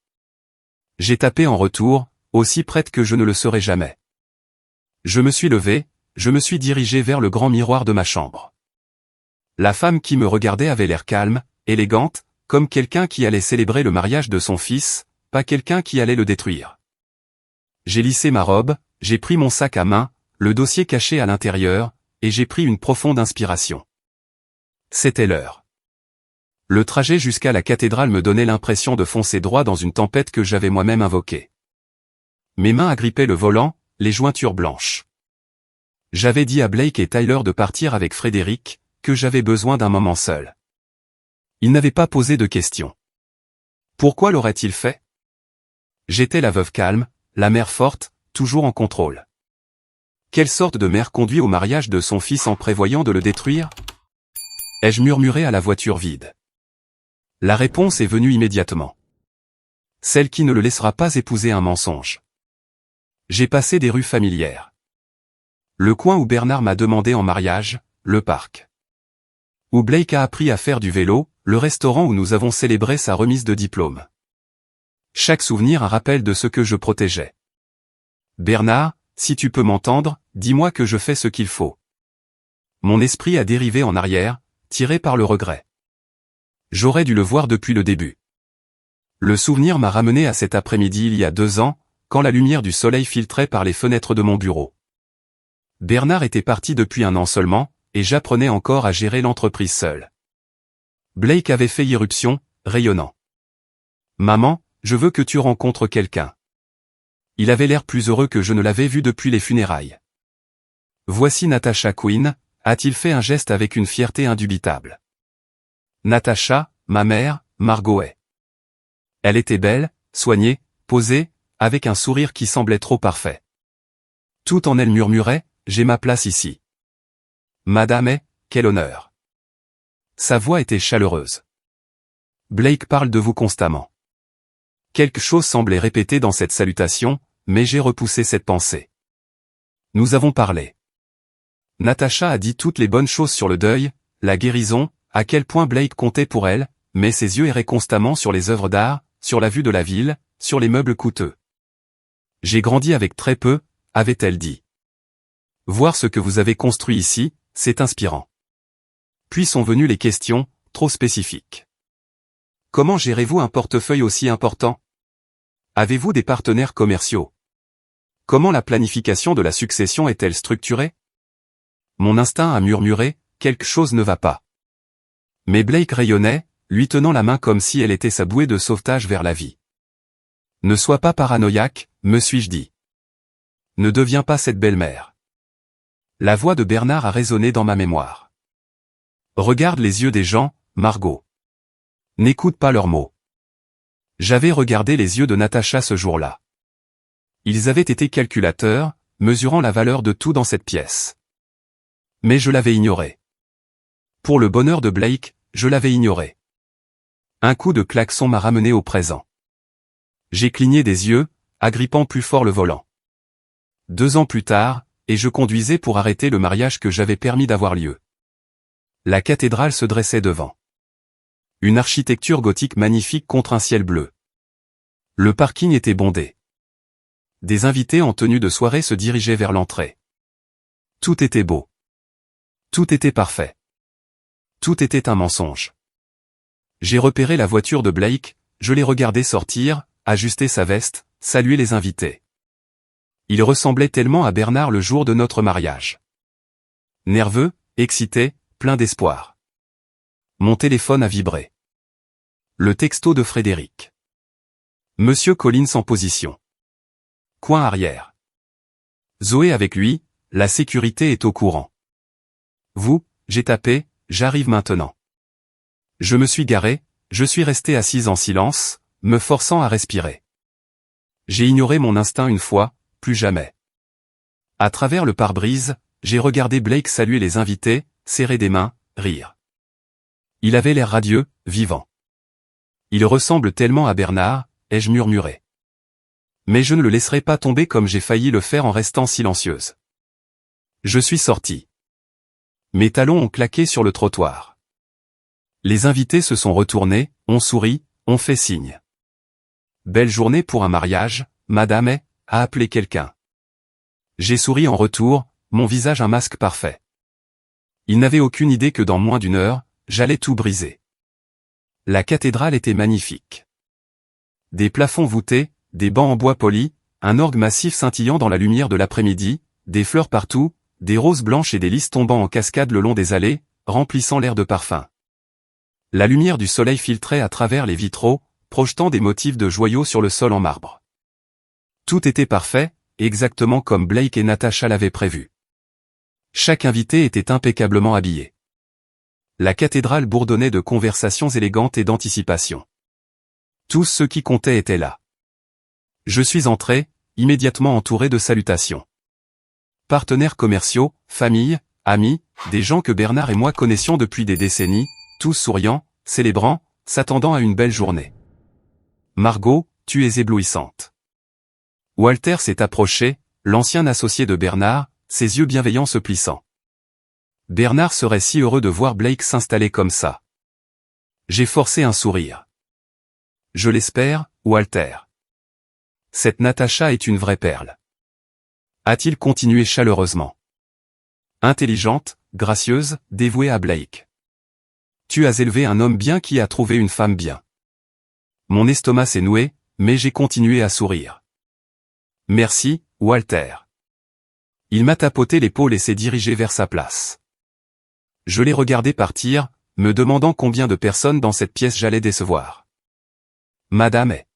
J'ai tapé en retour, aussi prête que je ne le serai jamais. Je me suis levé, je me suis dirigé vers le grand miroir de ma chambre. La femme qui me regardait avait l'air calme, élégante, comme quelqu'un qui allait célébrer le mariage de son fils, pas quelqu'un qui allait le détruire. J'ai lissé ma robe, j'ai pris mon sac à main, le dossier caché à l'intérieur, et j'ai pris une profonde inspiration. C'était l'heure. Le trajet jusqu'à la cathédrale me donnait l'impression de foncer droit dans une tempête que j'avais moi-même invoquée. Mes mains agrippaient le volant, les jointures blanches. J'avais dit à Blake et Tyler de partir avec Frédéric, que j'avais besoin d'un moment seul. Ils n'avaient pas posé de questions. Pourquoi l'aurait-il fait? J'étais la veuve calme, la mère forte, toujours en contrôle. Quelle sorte de mère conduit au mariage de son fils en prévoyant de le détruire? Ai-je murmuré à la voiture vide. La réponse est venue immédiatement. Celle qui ne le laissera pas épouser un mensonge. J'ai passé des rues familières. Le coin où Bernard m'a demandé en mariage, le parc. Où Blake a appris à faire du vélo, le restaurant où nous avons célébré sa remise de diplôme. Chaque souvenir un rappel de ce que je protégeais. Bernard, si tu peux m'entendre, dis-moi que je fais ce qu'il faut. Mon esprit a dérivé en arrière, tiré par le regret. J'aurais dû le voir depuis le début. Le souvenir m'a ramené à cet après-midi il y a 2 ans, quand la lumière du soleil filtrait par les fenêtres de mon bureau. Bernard était parti depuis 1 an seulement, et j'apprenais encore à gérer l'entreprise seul. Blake avait fait irruption, rayonnant. Maman, je veux que tu rencontres quelqu'un. Il avait l'air plus heureux que je ne l'avais vu depuis les funérailles. Voici Natasha Quinn, a-t-il fait un geste avec une fierté indubitable. Natasha, ma mère, Margauet. Elle était belle, soignée, posée, avec un sourire qui semblait trop parfait. Tout en elle murmurait, j'ai ma place ici. Madame est, quel honneur. Sa voix était chaleureuse. Blake parle de vous constamment. Quelque chose semblait répéter dans cette salutation, mais j'ai repoussé cette pensée. Nous avons parlé. Natasha a dit toutes les bonnes choses sur le deuil, la guérison, à quel point Blake comptait pour elle, mais ses yeux erraient constamment sur les œuvres d'art, sur la vue de la ville, sur les meubles coûteux. J'ai grandi avec très peu, avait-elle dit. Voir ce que vous avez construit ici, c'est inspirant. Puis sont venues les questions, trop spécifiques. Comment gérez-vous un portefeuille aussi important? Avez-vous des partenaires commerciaux? Comment la planification de la succession est-elle structurée? Mon instinct a murmuré, quelque chose ne va pas. Mais Blake rayonnait, lui tenant la main comme si elle était sa bouée de sauvetage vers la vie. Ne sois pas paranoïaque, me suis-je dit. Ne deviens pas cette belle-mère. La voix de Bernard a résonné dans ma mémoire. Regarde les yeux des gens, Margot. N'écoute pas leurs mots. J'avais regardé les yeux de Natasha ce jour-là. Ils avaient été calculateurs, mesurant la valeur de tout dans cette pièce. Mais je l'avais ignoré. Pour le bonheur de Blake, je l'avais ignoré. Un coup de klaxon m'a ramené au présent. J'ai cligné des yeux, agrippant plus fort le volant. 2 ans plus tard, et je conduisais pour arrêter le mariage que j'avais permis d'avoir lieu. La cathédrale se dressait devant. Une architecture gothique magnifique contre un ciel bleu. Le parking était bondé. Des invités en tenue de soirée se dirigeaient vers l'entrée. Tout était beau. Tout était parfait. Tout était un mensonge. J'ai repéré la voiture de Blake, je l'ai regardé sortir, ajuster sa veste, saluer les invités. Il ressemblait tellement à Bernard le jour de notre mariage. Nerveux, excité, plein d'espoir. Mon téléphone a vibré. Le texto de Frédéric. Monsieur Collins en position. Coin arrière. Zoé avec lui, la sécurité est au courant. Vous, j'ai tapé, j'arrive maintenant. Je me suis garé, je suis resté assise en silence, me forçant à respirer. J'ai ignoré mon instinct une fois, plus jamais. À travers le pare-brise, j'ai regardé Blake saluer les invités, serrer des mains, rire. Il avait l'air radieux, vivant. Il ressemble tellement à Bernard, ai-je murmuré. Mais je ne le laisserai pas tomber comme j'ai failli le faire en restant silencieuse. Je suis sorti. Mes talons ont claqué sur le trottoir. Les invités se sont retournés, ont souri, ont fait signe. Belle journée pour un mariage, madame est, a appelé quelqu'un. J'ai souri en retour, mon visage un masque parfait. Ils n'avaient aucune idée que dans moins d'1 heure, j'allais tout briser. La cathédrale était magnifique. Des plafonds voûtés, des bancs en bois poli, un orgue massif scintillant dans la lumière de l'après-midi, des fleurs partout, des roses blanches et des lys tombant en cascade le long des allées, remplissant l'air de parfum. La lumière du soleil filtrait à travers les vitraux, projetant des motifs de joyaux sur le sol en marbre. Tout était parfait, exactement comme Blake et Natasha l'avaient prévu. Chaque invité était impeccablement habillé. La cathédrale bourdonnait de conversations élégantes et d'anticipation. Tous ceux qui comptaient étaient là. Je suis entré, immédiatement entouré de salutations. Partenaires commerciaux, famille, amis, des gens que Bernard et moi connaissions depuis des décennies, tous souriants, célébrant, s'attendant à une belle journée. Margot, tu es éblouissante. Walter s'est approché, l'ancien associé de Bernard, ses yeux bienveillants se plissant. Bernard serait si heureux de voir Blake s'installer comme ça. J'ai forcé un sourire. Je l'espère, Walter. Cette Natacha est une vraie perle. A-t-il continué chaleureusement. Intelligente, gracieuse, dévouée à Blake. Tu as élevé un homme bien qui a trouvé une femme bien. Mon estomac s'est noué, mais j'ai continué à sourire. Merci, Walter. Il m'a tapoté l'épaule et s'est dirigé vers sa place. Je l'ai regardé partir, me demandant combien de personnes dans cette pièce j'allais décevoir. Madame est.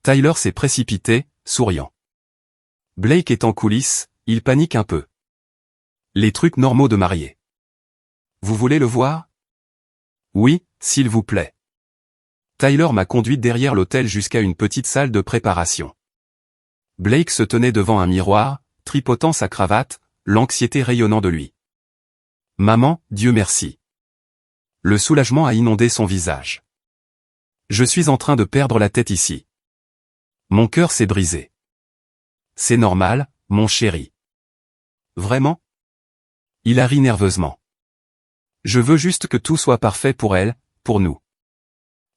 Tyler s'est précipité, souriant. Blake est en coulisses, il panique un peu. Les trucs normaux de marié. Vous voulez le voir? Oui, s'il vous plaît. Tyler m'a conduite derrière l'hôtel jusqu'à une petite salle de préparation. Blake se tenait devant un miroir, tripotant sa cravate, l'anxiété rayonnant de lui. Maman, Dieu merci. Le soulagement a inondé son visage. Je suis en train de perdre la tête ici. Mon cœur s'est brisé. C'est normal, mon chéri. Vraiment? Il a ri nerveusement. Je veux juste que tout soit parfait pour elle, pour nous.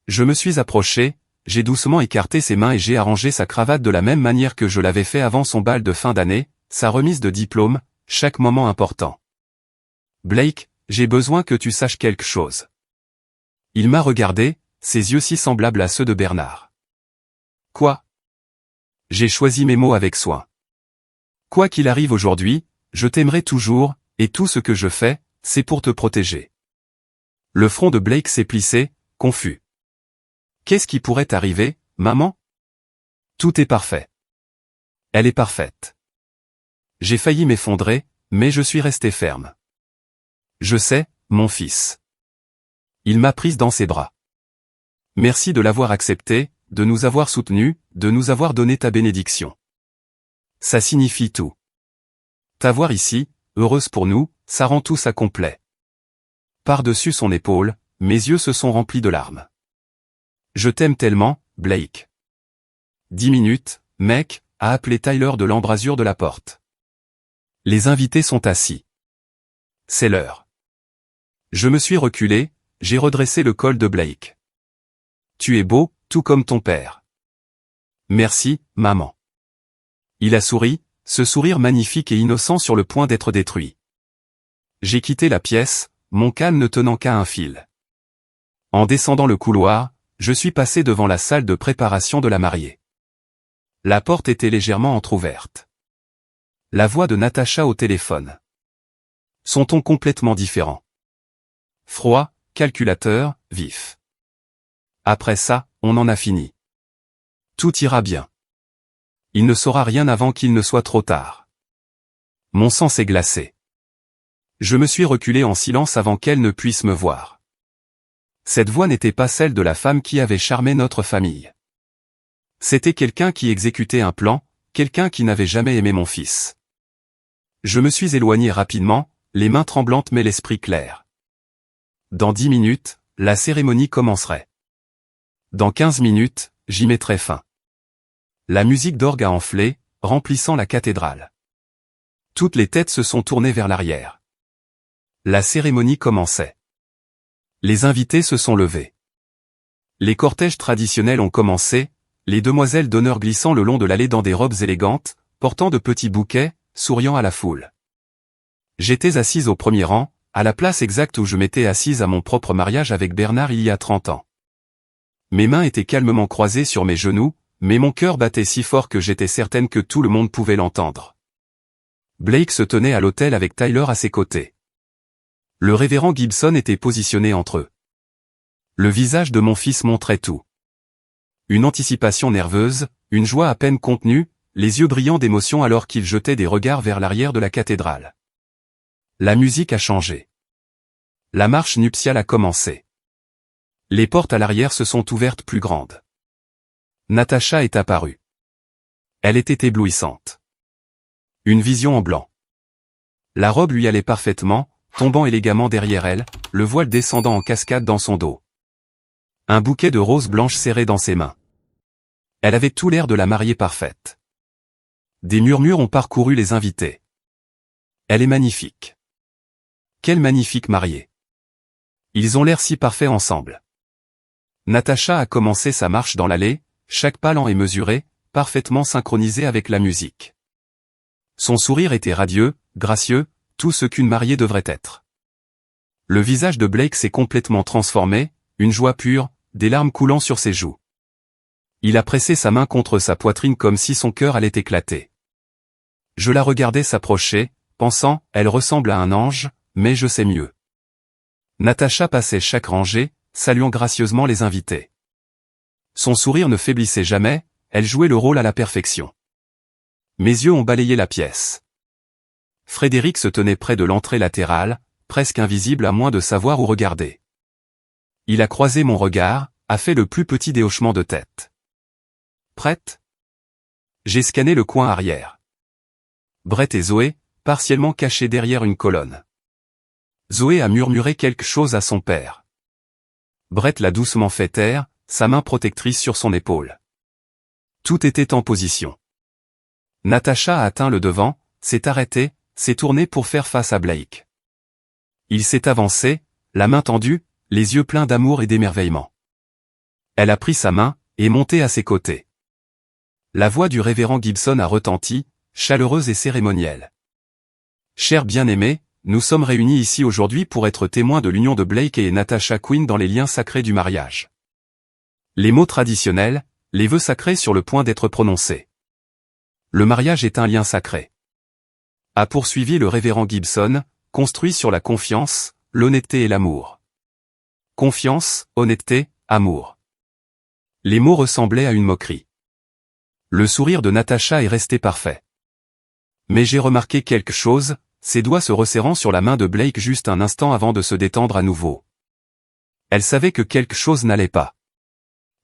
Je me suis approché, j'ai doucement écarté ses mains et j'ai arrangé sa cravate de la même manière que je l'avais fait avant son bal de fin d'année, sa remise de diplôme, chaque moment important. Blake, j'ai besoin que tu saches quelque chose. Il m'a regardé, ses yeux si semblables à ceux de Bernard. Quoi? J'ai choisi mes mots avec soin. Quoi qu'il arrive aujourd'hui, je t'aimerai toujours, et tout ce que je fais, c'est pour te protéger. Le front de Blake s'est plissé, confus. Qu'est-ce qui pourrait arriver, maman? Tout est parfait. Elle est parfaite. J'ai failli m'effondrer, mais je suis resté ferme. Je sais, mon fils. Il m'a prise dans ses bras. Merci de l'avoir accepté, de nous avoir soutenus, de nous avoir donné ta bénédiction. Ça signifie tout. T'avoir ici, heureuse pour nous, ça rend tout ça complet. Par-dessus son épaule, mes yeux se sont remplis de larmes. Je t'aime tellement, Blake. 10 minutes, mec, a appelé Tyler de l'embrasure de la porte. Les invités sont assis. C'est l'heure. Je me suis reculé, j'ai redressé le col de Blake. Tu es beau, tout comme ton père. Merci, maman. Il a souri, ce sourire magnifique et innocent sur le point d'être détruit. J'ai quitté la pièce, mon calme ne tenant qu'à un fil. En descendant le couloir, je suis passé devant la salle de préparation de la mariée. La porte était légèrement entr'ouverte. La voix de Natacha au téléphone. Son ton complètement différent. Froid, calculateur, vif. Après ça, on en a fini. Tout ira bien. Il ne saura rien avant qu'il ne soit trop tard. Mon sang s'est glacé. Je me suis reculé en silence avant qu'elle ne puisse me voir. Cette voix n'était pas celle de la femme qui avait charmé notre famille. C'était quelqu'un qui exécutait un plan, quelqu'un qui n'avait jamais aimé mon fils. Je me suis éloigné rapidement, les mains tremblantes mais l'esprit clair. Dans 10 minutes, la cérémonie commencerait. Dans 15 minutes, j'y mettrai fin. La musique d'orgue a enflé, remplissant la cathédrale. Toutes les têtes se sont tournées vers l'arrière. La cérémonie commençait. Les invités se sont levés. Les cortèges traditionnels ont commencé, les demoiselles d'honneur glissant le long de l'allée dans des robes élégantes, portant de petits bouquets, souriant à la foule. J'étais assise au premier rang, à la place exacte où je m'étais assise à mon propre mariage avec Bernard il y a 30 ans. Mes mains étaient calmement croisées sur mes genoux, mais mon cœur battait si fort que j'étais certaine que tout le monde pouvait l'entendre. Blake se tenait à l'autel avec Tyler à ses côtés. Le révérend Gibson était positionné entre eux. Le visage de mon fils montrait tout. Une anticipation nerveuse, une joie à peine contenue, les yeux brillants d'émotion alors qu'il jetait des regards vers l'arrière de la cathédrale. La musique a changé. La marche nuptiale a commencé. Les portes à l'arrière se sont ouvertes plus grandes. Natacha est apparue. Elle était éblouissante. Une vision en blanc. La robe lui allait parfaitement, tombant élégamment derrière elle, le voile descendant en cascade dans son dos. Un bouquet de roses blanches serré dans ses mains. Elle avait tout l'air de la mariée parfaite. Des murmures ont parcouru les invités. Elle est magnifique. Quelle magnifique mariée. Ils ont l'air si parfaits ensemble. Natacha a commencé sa marche dans l'allée, chaque pas lent et mesuré, parfaitement synchronisé avec la musique. Son sourire était radieux, gracieux, tout ce qu'une mariée devrait être. Le visage de Blake s'est complètement transformé, une joie pure, des larmes coulant sur ses joues. Il a pressé sa main contre sa poitrine comme si son cœur allait éclater. Je la regardais s'approcher, pensant, elle ressemble à un ange, mais je sais mieux. Natacha passait chaque rangée, saluant gracieusement les invités. Son sourire ne faiblissait jamais, elle jouait le rôle à la perfection. Mes yeux ont balayé la pièce. Frédéric se tenait près de l'entrée latérale, presque invisible à moins de savoir où regarder. Il a croisé mon regard, a fait le plus petit déhochement de tête. Prête ? J'ai scanné le coin arrière. Brett et Zoé, partiellement cachés derrière une colonne. Zoé a murmuré quelque chose à son père. Brett l'a doucement fait taire, sa main protectrice sur son épaule. Tout était en position. Natacha a atteint le devant, s'est arrêtée, s'est tournée pour faire face à Blake. Il s'est avancé, la main tendue, les yeux pleins d'amour et d'émerveillement. Elle a pris sa main, et monté à ses côtés. La voix du révérend Gibson a retenti, chaleureuse et cérémonielle. Cher bien-aimé, nous sommes réunis ici aujourd'hui pour être témoins de l'union de Blake et Natacha Quinn dans les liens sacrés du mariage. Les mots traditionnels, les vœux sacrés sur le point d'être prononcés. Le mariage est un lien sacré. A poursuivi le révérend Gibson, construit sur la confiance, l'honnêteté et l'amour. Confiance, honnêteté, amour. Les mots ressemblaient à une moquerie. Le sourire de Natacha est resté parfait. Mais j'ai remarqué quelque chose, ses doigts se resserrant sur la main de Blake juste un instant avant de se détendre à nouveau. Elle savait que quelque chose n'allait pas.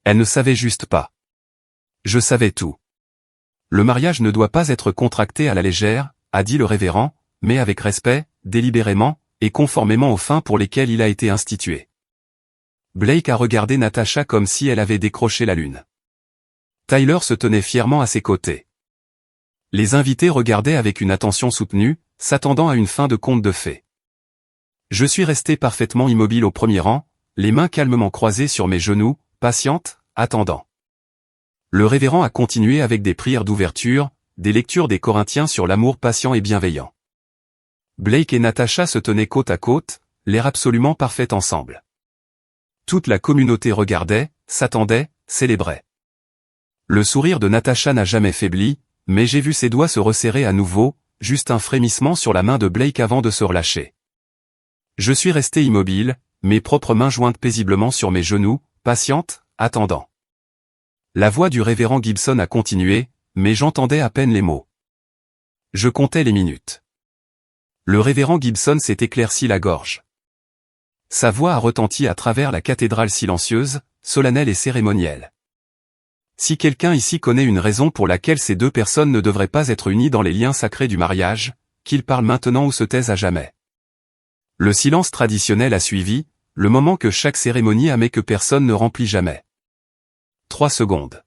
Elle ne savait juste pas. Je savais tout. Le mariage ne doit pas être contracté à la légère, a dit le révérend, mais avec respect, délibérément, et conformément aux fins pour lesquelles il a été institué. Blake a regardé Natacha comme si elle avait décroché la lune. Tyler se tenait fièrement à ses côtés. Les invités regardaient avec une attention soutenue, s'attendant à une fin de conte de fées. Je suis resté parfaitement immobile au premier rang, les mains calmement croisées sur mes genoux, patiente, attendant. Le révérend a continué avec des prières d'ouverture, des lectures des Corinthiens sur l'amour patient et bienveillant. Blake et Natacha se tenaient côte à côte, l'air absolument parfait ensemble. Toute la communauté regardait, s'attendait, célébrait. Le sourire de Natacha n'a jamais faibli, mais j'ai vu ses doigts se resserrer à nouveau, juste un frémissement sur la main de Blake avant de se relâcher. Je suis resté immobile, mes propres mains jointes paisiblement sur mes genoux, patiente, attendant. La voix du révérend Gibson a continué, mais j'entendais à peine les mots. Je comptais les minutes. Le révérend Gibson s'est éclairci la gorge. Sa voix a retenti à travers la cathédrale silencieuse, solennelle et cérémonielle. Si quelqu'un ici connaît une raison pour laquelle ces deux personnes ne devraient pas être unies dans les liens sacrés du mariage, qu'il parle maintenant ou se taise à jamais. Le silence traditionnel a suivi, le moment que chaque cérémonie a mais que personne ne remplit jamais. 3 secondes.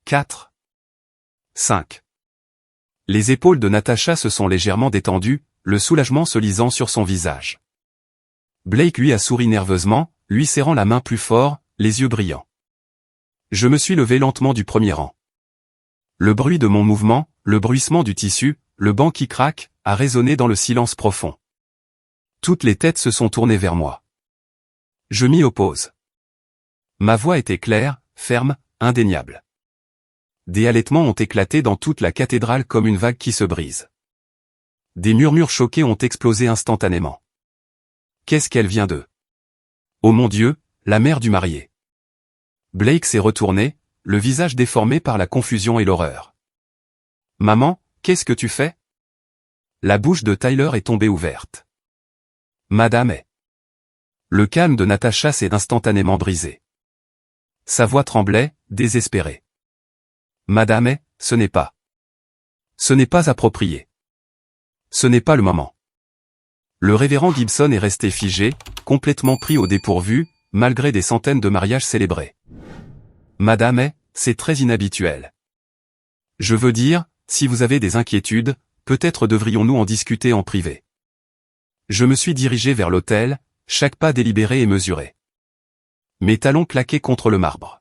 4. 5. Les épaules de Natacha se sont légèrement détendues, le soulagement se lisant sur son visage. Blake lui a souri nerveusement, lui serrant la main plus fort, les yeux brillants. Je me suis levé lentement du premier rang. Le bruit de mon mouvement, le bruissement du tissu, le banc qui craque, a résonné dans le silence profond. Toutes les têtes se sont tournées vers moi. Je m'y oppose. Ma voix était claire, ferme, indéniable. Des halètements ont éclaté dans toute la cathédrale comme une vague qui se brise. Des murmures choqués ont explosé instantanément. Qu'est-ce qu'elle vient de? Oh mon Dieu, la mère du marié. Blake s'est retourné, le visage déformé par la confusion et l'horreur. Maman, qu'est-ce que tu fais? La bouche de Tyler est tombée ouverte. Madame est. Le calme de Natacha s'est instantanément brisé. Sa voix tremblait, désespérée. Madame est, ce n'est pas. Ce n'est pas approprié. Ce n'est pas le moment. Le révérend Gibson est resté figé, complètement pris au dépourvu, malgré des centaines de mariages célébrés. Madame, c'est très inhabituel. Je veux dire, si vous avez des inquiétudes, peut-être devrions-nous en discuter en privé. Je me suis dirigé vers l'autel, chaque pas délibéré et mesuré. Mes talons claquaient contre le marbre.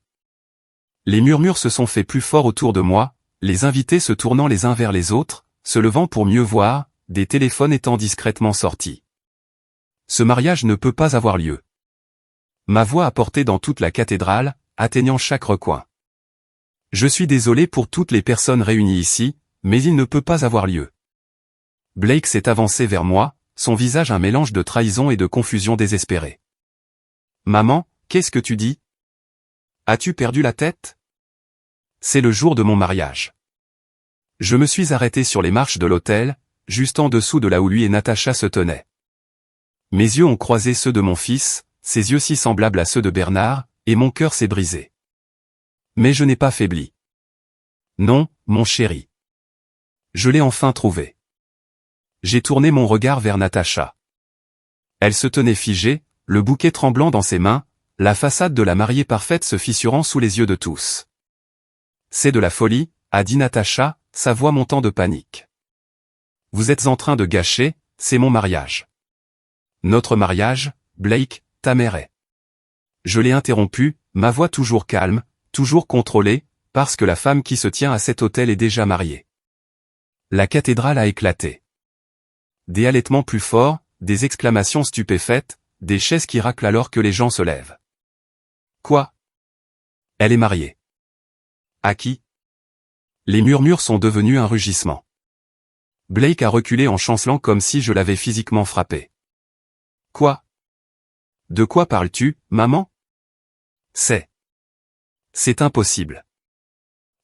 Les murmures se sont faits plus forts autour de moi, les invités se tournant les uns vers les autres, se levant pour mieux voir, des téléphones étant discrètement sortis. Ce mariage ne peut pas avoir lieu. Ma voix a porté dans toute la cathédrale, atteignant chaque recoin. Je suis désolé pour toutes les personnes réunies ici, mais il ne peut pas avoir lieu. Blake s'est avancé vers moi, son visage un mélange de trahison et de confusion désespérée. Maman, qu'est-ce que tu dis? As-tu perdu la tête? C'est le jour de mon mariage. Je me suis arrêté sur les marches de l'autel, juste en dessous de là où lui et Natacha se tenaient. Mes yeux ont croisé ceux de mon fils, ses yeux si semblables à ceux de Bernard, et mon cœur s'est brisé. Mais je n'ai pas faibli. Non, mon chéri. Je l'ai enfin trouvé. J'ai tourné mon regard vers Natacha. Elle se tenait figée, le bouquet tremblant dans ses mains, la façade de la mariée parfaite se fissurant sous les yeux de tous. C'est de la folie, a dit Natacha, sa voix montant de panique. Vous êtes en train de gâcher, c'est mon mariage. Notre mariage, Blake, ta mère est. Je l'ai interrompu, ma voix toujours calme, toujours contrôlée, parce que la femme qui se tient à cet autel est déjà mariée. La cathédrale a éclaté. Des halètements plus forts, des exclamations stupéfaites, des chaises qui raclent alors que les gens se lèvent. Quoi? Elle est mariée. À qui? Les murmures sont devenus un rugissement. Blake a reculé en chancelant comme si je l'avais physiquement frappé. Quoi? De quoi parles-tu, maman? C'est impossible.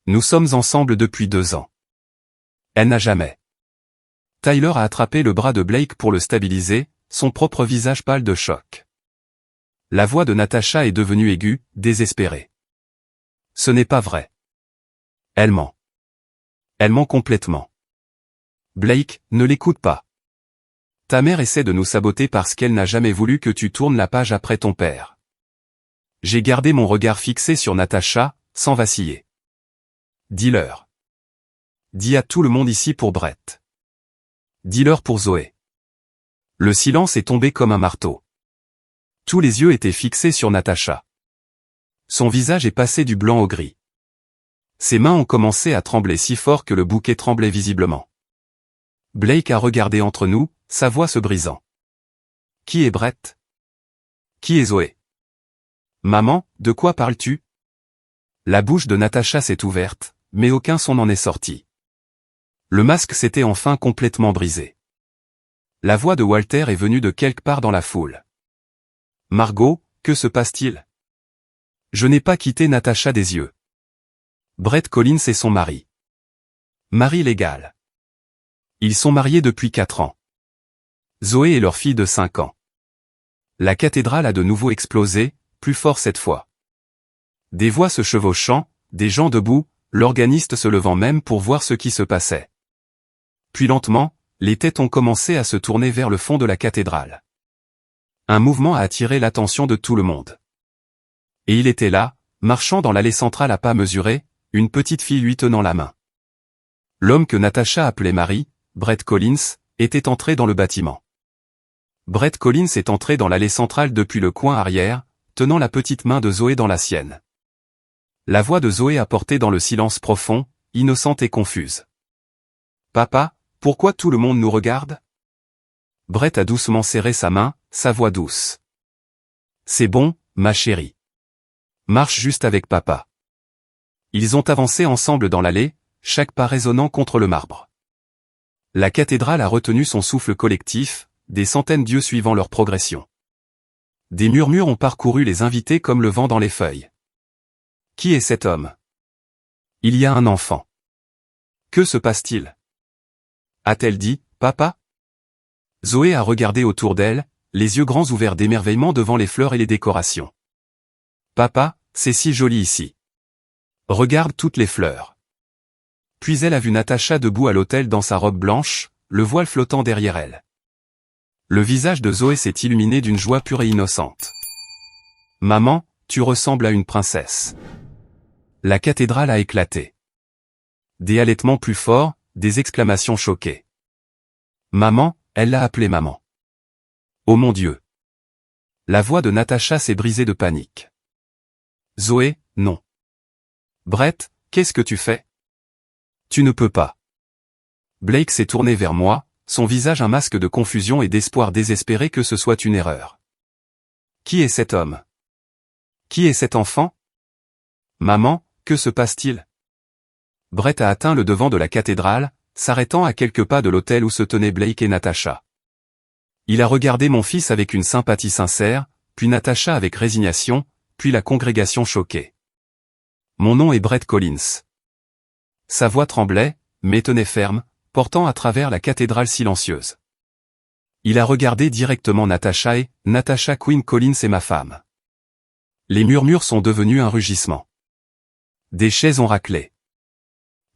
Nous sommes ensemble depuis 2 ans. Elle n'a jamais. Tyler a attrapé le bras de Blake pour le stabiliser, son propre visage pâle de choc. La voix de Natacha est devenue aiguë, désespérée. Ce n'est pas vrai. Elle ment. Elle ment complètement. Blake, ne l'écoute pas. Ta mère essaie de nous saboter parce qu'elle n'a jamais voulu que tu tournes la page après ton père. J'ai gardé mon regard fixé sur Natacha, sans vaciller. Dis-leur. Dis à tout le monde ici pour Brett. Dis-leur pour Zoé. Le silence est tombé comme un marteau. Tous les yeux étaient fixés sur Natacha. Son visage est passé du blanc au gris. Ses mains ont commencé à trembler si fort que le bouquet tremblait visiblement. Blake a regardé entre nous, sa voix se brisant. Qui est Brett? Qui est Zoé? Maman, de quoi parles-tu? La bouche de Natacha s'est ouverte, mais aucun son n'en est sorti. Le masque s'était enfin complètement brisé. La voix de Walter est venue de quelque part dans la foule. Margot, que se passe-t-il? Je n'ai pas quitté Natacha des yeux. Brett Collins est son mari. Mari légal. Ils sont mariés depuis 4 ans. Zoé est leur fille de 5 ans. La cathédrale a de nouveau explosé, plus fort cette fois. Des voix se chevauchant, des gens debout, l'organiste se levant même pour voir ce qui se passait. Puis lentement, les têtes ont commencé à se tourner vers le fond de la cathédrale. Un mouvement a attiré l'attention de tout le monde. Et il était là, marchant dans l'allée centrale à pas mesurés, une petite fille lui tenant la main. L'homme que Natacha appelait Marie, Brett Collins, était entré dans le bâtiment. Brett Collins est entré dans l'allée centrale depuis le coin arrière, tenant la petite main de Zoé dans la sienne. La voix de Zoé a porté dans le silence profond, innocente et confuse. Papa, pourquoi tout le monde nous regarde? Brett a doucement serré sa main, sa voix douce. C'est bon, ma chérie. Marche juste avec papa. Ils ont avancé ensemble dans l'allée, chaque pas résonnant contre le marbre. La cathédrale a retenu son souffle collectif, des centaines d'yeux suivant leur progression. Des murmures ont parcouru les invités comme le vent dans les feuilles. Qui est cet homme? Il y a un enfant. Que se passe-t-il? A-t-elle dit, papa? Zoé a regardé autour d'elle, les yeux grands ouverts d'émerveillement devant les fleurs et les décorations. Papa, c'est si joli ici. Regarde toutes les fleurs. Puis elle a vu Natacha debout à l'autel dans sa robe blanche, le voile flottant derrière elle. Le visage de Zoé s'est illuminé d'une joie pure et innocente. « Maman, tu ressembles à une princesse. » La cathédrale a éclaté. Des halètements plus forts, des exclamations choquées. « Maman !» Elle l'a appelée maman. « Oh mon Dieu !» La voix de Natacha s'est brisée de panique. « Zoé, non. »« Brett, qu'est-ce que tu fais ? » ?»« Tu ne peux pas. » Blake s'est tourné vers moi, son visage un masque de confusion et d'espoir désespéré que ce soit une erreur. « Qui est cet homme ? Qui est cet enfant ? Maman, que se passe-t-il ? » Brett a atteint le devant de la cathédrale, s'arrêtant à quelques pas de l'autel où se tenaient Blake et Natacha. Il a regardé mon fils avec une sympathie sincère, puis Natacha avec résignation, puis la congrégation choquée. « Mon nom est Brett Collins. » Sa voix tremblait, mais tenait ferme, portant à travers la cathédrale silencieuse. Il a regardé directement Natacha et « Natacha Quinn Collins est ma femme. » Les murmures sont devenus un rugissement. Des chaises ont raclé.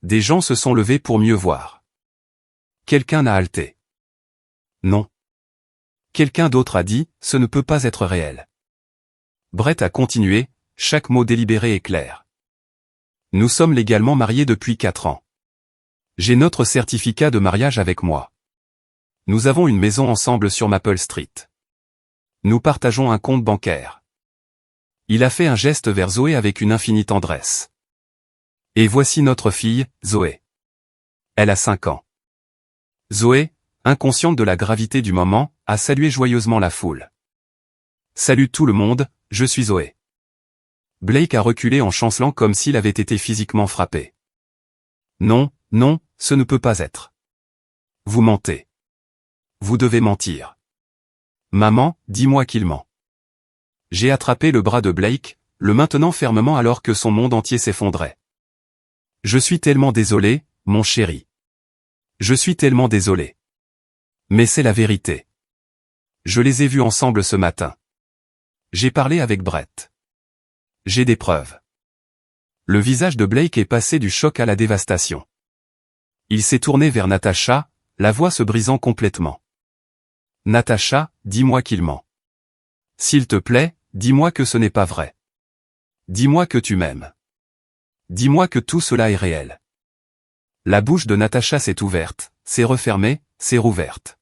Des gens se sont levés pour mieux voir. Quelqu'un a halté. Non. Quelqu'un d'autre a dit, ce ne peut pas être réel. Brett a continué, chaque mot délibéré et clair. Nous sommes légalement mariés depuis 4 ans. J'ai notre certificat de mariage avec moi. Nous avons une maison ensemble sur Maple Street. Nous partageons un compte bancaire. Il a fait un geste vers Zoé avec une infinie tendresse. Et voici notre fille, Zoé. Elle a 5 ans. Zoé, inconsciente de la gravité du moment, a salué joyeusement la foule. Salut tout le monde, je suis Zoé. Blake a reculé en chancelant comme s'il avait été physiquement frappé. Non, non, ce ne peut pas être. Vous mentez. Vous devez mentir. Maman, dis-moi qu'il ment. J'ai attrapé le bras de Blake, le maintenant fermement alors que son monde entier s'effondrait. Je suis tellement désolé, mon chéri. Je suis tellement désolé. Mais c'est la vérité. Je les ai vus ensemble ce matin. J'ai parlé avec Brett. J'ai des preuves. Le visage de Blake est passé du choc à la dévastation. Il s'est tourné vers Natacha, la voix se brisant complètement. Natacha, dis-moi qu'il ment. S'il te plaît, dis-moi que ce n'est pas vrai. Dis-moi que tu m'aimes. Dis-moi que tout cela est réel. La bouche de Natacha s'est ouverte, s'est refermée, s'est rouverte.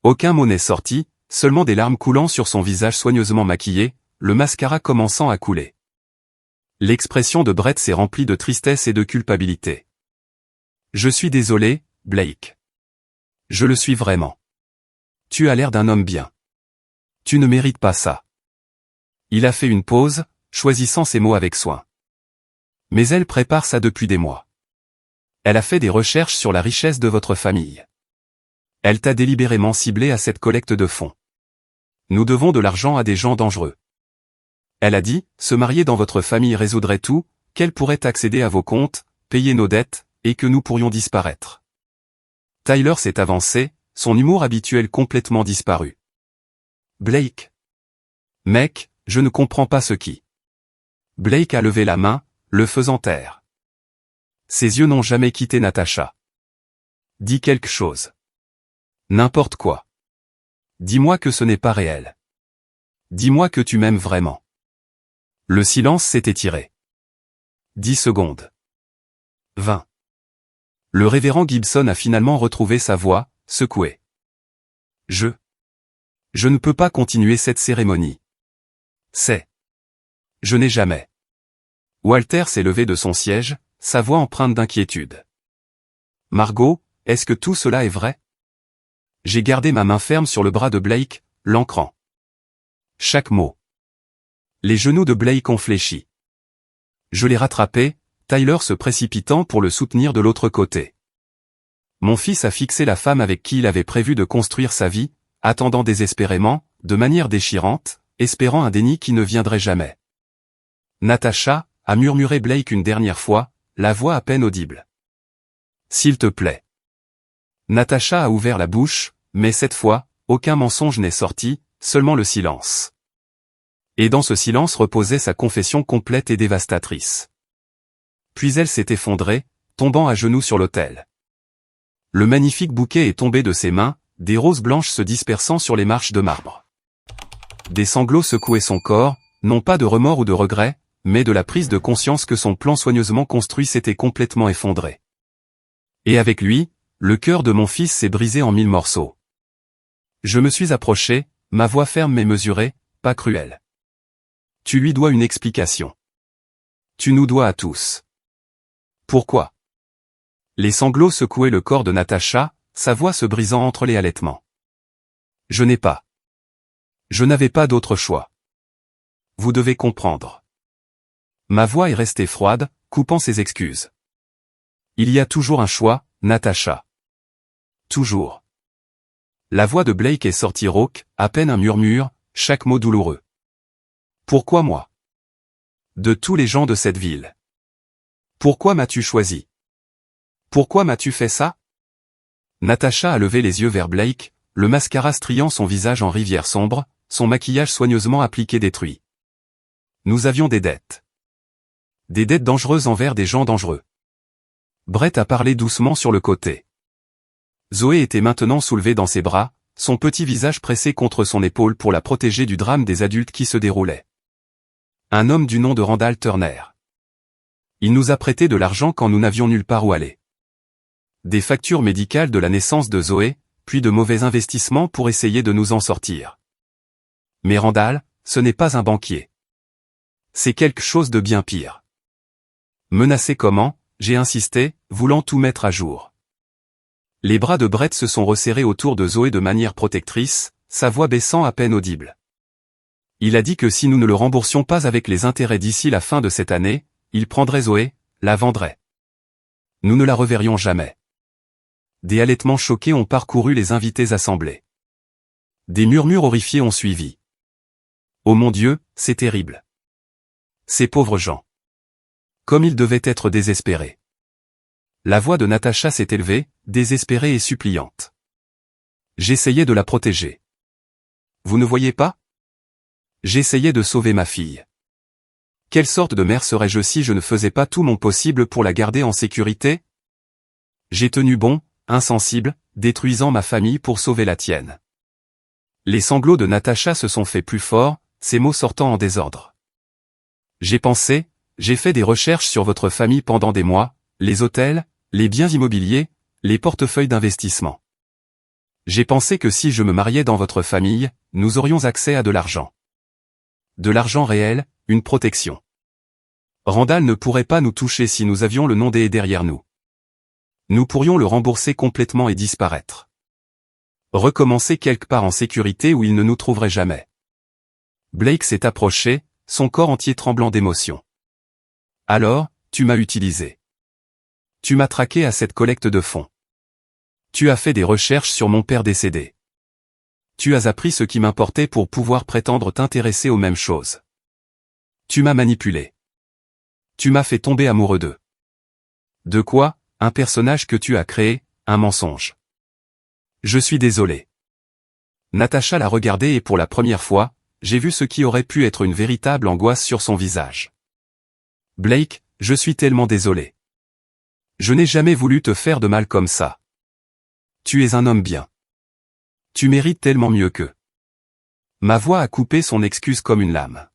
Aucun mot n'est sorti, seulement des larmes coulant sur son visage soigneusement maquillé, le mascara commençant à couler. L'expression de Brett s'est remplie de tristesse et de culpabilité. Je suis désolé, Blake. Je le suis vraiment. Tu as l'air d'un homme bien. Tu ne mérites pas ça. Il a fait une pause, choisissant ses mots avec soin. Mais elle prépare ça depuis des mois. Elle a fait des recherches sur la richesse de votre famille. Elle t'a délibérément ciblé à cette collecte de fonds. Nous devons de l'argent à des gens dangereux. Elle a dit, se marier dans votre famille résoudrait tout, qu'elle pourrait accéder à vos comptes, payer nos dettes, et que nous pourrions disparaître. Tyler s'est avancé, son humour habituel complètement disparu. Blake. Mec, je ne comprends pas ce qui. Blake a levé la main, le faisant taire. Ses yeux n'ont jamais quitté Natacha. Dis quelque chose. N'importe quoi. Dis-moi que ce n'est pas réel. Dis-moi que tu m'aimes vraiment. Le silence s'est étiré. 10 secondes. 20. Le révérend Gibson a finalement retrouvé sa voix, secouée. Je ne peux pas continuer cette cérémonie. Je n'ai jamais. Walter s'est levé de son siège, sa voix empreinte d'inquiétude. Margot, est-ce que tout cela est vrai? J'ai gardé ma main ferme sur le bras de Blake, l'ancrant. Chaque mot. Les genoux de Blake ont fléchi. Je l'ai rattrapé, Tyler se précipitant pour le soutenir de l'autre côté. Mon fils a fixé la femme avec qui il avait prévu de construire sa vie, attendant désespérément, de manière déchirante, espérant un déni qui ne viendrait jamais. Natacha, a murmuré Blake une dernière fois, la voix à peine audible. S'il te plaît. Natacha a ouvert la bouche, mais cette fois, aucun mensonge n'est sorti, seulement le silence. Et dans ce silence reposait sa confession complète et dévastatrice. Puis elle s'est effondrée, tombant à genoux sur l'autel. Le magnifique bouquet est tombé de ses mains, des roses blanches se dispersant sur les marches de marbre. Des sanglots secouaient son corps, non pas de remords ou de regrets, mais de la prise de conscience que son plan soigneusement construit s'était complètement effondré. Et avec lui, le cœur de mon fils s'est brisé en 1000 morceaux. Je me suis approché, ma voix ferme mais mesurée, pas cruelle. Tu lui dois une explication. Tu nous dois à tous. Pourquoi? Les sanglots secouaient le corps de Natacha, sa voix se brisant entre les halètements. Je n'avais pas d'autre choix. Vous devez comprendre. Ma voix est restée froide, coupant ses excuses. Il y a toujours un choix, Natacha. Toujours. La voix de Blake est sortie rauque, à peine un murmure, chaque mot douloureux. Pourquoi moi? De tous les gens de cette ville. Pourquoi m'as-tu choisi? Pourquoi m'as-tu fait ça? Natacha a levé les yeux vers Blake, le mascara striant son visage en rivière sombre, son maquillage soigneusement appliqué détruit. Nous avions des dettes. Des dettes dangereuses envers des gens dangereux. Brett a parlé doucement sur le côté. Zoé était maintenant soulevée dans ses bras, son petit visage pressé contre son épaule pour la protéger du drame des adultes qui se déroulait. Un homme du nom de Randall Turner. Il nous a prêté de l'argent quand nous n'avions nulle part où aller. Des factures médicales de la naissance de Zoé, puis de mauvais investissements pour essayer de nous en sortir. Mais Randall, ce n'est pas un banquier. C'est quelque chose de bien pire. Menacé comment, j'ai insisté, voulant tout mettre à jour. Les bras de Brett se sont resserrés autour de Zoé de manière protectrice, sa voix baissant à peine audible. Il a dit que si nous ne le remboursions pas avec les intérêts d'ici la fin de cette année, il prendrait Zoé, la vendrait. Nous ne la reverrions jamais. Des halètements choqués ont parcouru les invités assemblés. Des murmures horrifiés ont suivi. Oh mon Dieu, c'est terrible. Ces pauvres gens. Comme ils devaient être désespérés. La voix de Natacha s'est élevée, désespérée et suppliante. J'essayais de la protéger. Vous ne voyez pas? J'essayais de sauver ma fille. Quelle sorte de mère serais-je si je ne faisais pas tout mon possible pour la garder en sécurité? J'ai tenu bon, insensible, détruisant ma famille pour sauver la tienne. Les sanglots de Natacha se sont faits plus forts, ses mots sortant en désordre. J'ai pensé, j'ai fait des recherches sur votre famille pendant des mois, les hôtels, les biens immobiliers, les portefeuilles d'investissement. J'ai pensé que si je me mariais dans votre famille, nous aurions accès à de l'argent. De l'argent réel, une protection. Randall ne pourrait pas nous toucher si nous avions le nom des derrière nous. Nous pourrions le rembourser complètement et disparaître. Recommencer quelque part en sécurité où il ne nous trouverait jamais. Blake s'est approché, son corps entier tremblant d'émotion. Alors, tu m'as utilisé. Tu m'as traqué à cette collecte de fonds. Tu as fait des recherches sur mon père décédé. Tu as appris ce qui m'importait pour pouvoir prétendre t'intéresser aux mêmes choses. Tu m'as manipulé. Tu m'as fait tomber amoureux d'eux. De quoi? Un personnage que tu as créé, un mensonge. Je suis désolé. Natacha l'a regardé et pour la première fois, j'ai vu ce qui aurait pu être une véritable angoisse sur son visage. Blake, je suis tellement désolé. Je n'ai jamais voulu te faire de mal comme ça. Tu es un homme bien. Tu mérites tellement mieux que. Ma voix a coupé son excuse comme une lame.